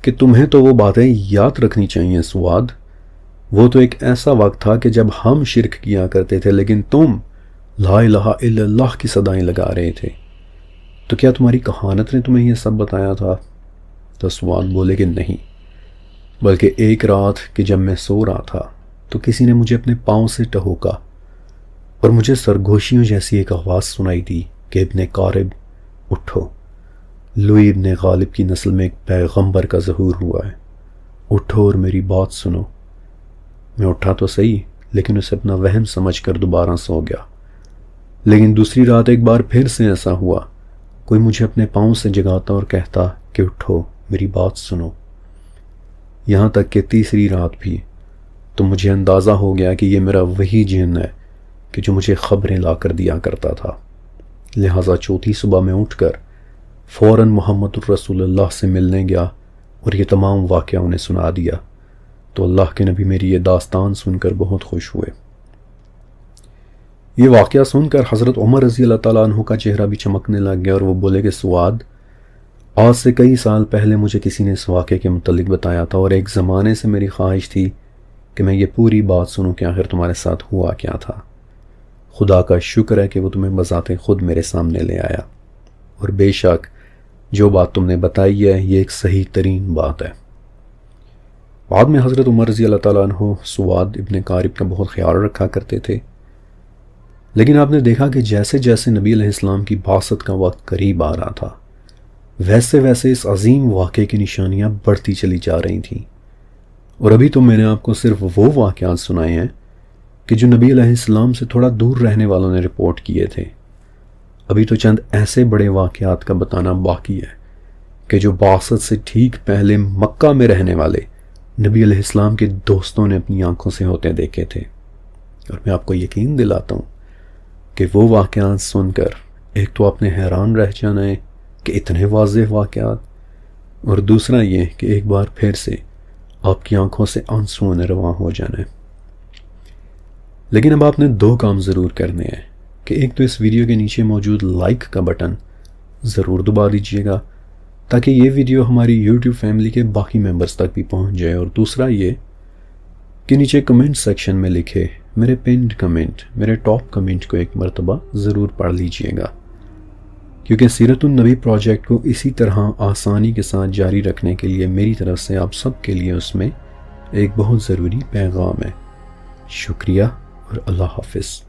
کہ تمہیں تو وہ باتیں یاد رکھنی چاہیے سواد، وہ تو ایک ایسا وقت تھا کہ جب ہم شرک کیا کرتے تھے لیکن تم لا الہ الا اللہ کی صدائیں لگا رہے تھے، تو کیا تمہاری کہانت نے تمہیں یہ سب بتایا تھا؟ تو سواد بولے کہ نہیں، بلکہ ایک رات کہ جب میں سو رہا تھا تو کسی نے مجھے اپنے پاؤں سے ٹہوکا اور مجھے سرگوشیوں جیسی ایک آواز سنائی دی کہ ابن قارب اٹھو، لوئی ابن غالب کی نسل میں ایک پیغمبر کا ظہور ہوا ہے، اٹھو اور میری بات سنو۔ میں اٹھا تو صحیح لیکن اسے اپنا وہم سمجھ کر دوبارہ سو گیا۔ لیکن دوسری رات ایک بار پھر سے ایسا ہوا، کوئی مجھے اپنے پاؤں سے جگاتا اور کہتا کہ اٹھو میری بات سنو۔ یہاں تک کہ تیسری رات بھی، تو مجھے اندازہ ہو گیا کہ یہ میرا وہی جن ہے کہ جو مجھے خبریں لا کر دیا کرتا تھا۔ لہٰذا چوتھی صبح میں اٹھ کر فوراً محمد الرسول اللہ سے ملنے گیا اور یہ تمام واقعہ انہیں سنا دیا، تو اللہ کے نبی میری یہ داستان سن کر بہت خوش ہوئے۔ یہ واقعہ سن کر حضرت عمر رضی اللہ تعالیٰ عنہ کا چہرہ بھی چمکنے لگ گیا اور وہ بولے کہ سواد، آج سے کئی سال پہلے مجھے کسی نے اس واقعے کے متعلق بتایا تھا اور ایک زمانے سے میری خواہش تھی کہ میں یہ پوری بات سنوں کہ آخر تمہارے ساتھ ہوا کیا تھا۔ خدا کا شکر ہے کہ وہ تمہیں بذات خود میرے سامنے لے آیا، اور بے شک جو بات تم نے بتائی ہے یہ ایک صحیح ترین بات ہے۔ بعد میں حضرت عمر رضی اللہ تعالیٰ عنہ سواد ابن قارب کا بہت خیال رکھا کرتے تھے، لیکن آپ نے دیکھا کہ جیسے جیسے نبی علیہ السلام کی بعثت کا وقت قریب آ رہا تھا ویسے ویسے اس عظیم واقعے کی نشانیاں بڑھتی چلی جا رہی تھیں۔ اور ابھی تو میں نے آپ کو صرف وہ واقعات سنائے ہیں کہ جو نبی علیہ السلام سے تھوڑا دور رہنے والوں نے رپورٹ کیے تھے، ابھی تو چند ایسے بڑے واقعات کا بتانا باقی ہے کہ جو بعثت سے ٹھیک پہلے مکہ میں رہنے والے نبی علیہ السلام کے دوستوں نے اپنی آنکھوں سے ہوتے دیکھے تھے۔ اور میں آپ کو یقین دلاتا ہوں کہ وہ واقعات سن کر ایک تو آپ نے حیران رہ جانا ہے کہ اتنے واضح واقعات، اور دوسرا یہ کہ ایک بار پھر سے آپ کی آنکھوں سے آنسو رواں ہو جانا ہے۔ لیکن اب آپ نے دو کام ضرور کرنے ہیں کہ ایک تو اس ویڈیو کے نیچے موجود لائک کا بٹن ضرور دبا دیجیے گا تاکہ یہ ویڈیو ہماری یوٹیوب فیملی کے باقی ممبرز تک بھی پہنچ جائے، اور دوسرا یہ کہ نیچے کمنٹ سیکشن میں لکھے میرے پینڈ کمنٹ، میرے ٹاپ کمنٹ کو ایک مرتبہ ضرور پڑھ لیجیے گا، کیونکہ سیرت النبی پروجیکٹ کو اسی طرح آسانی کے ساتھ جاری رکھنے کے لیے میری طرف سے آپ سب کے لیے اس میں ایک بہت ضروری پیغام ہے۔ شکریہ اور اللہ حافظ۔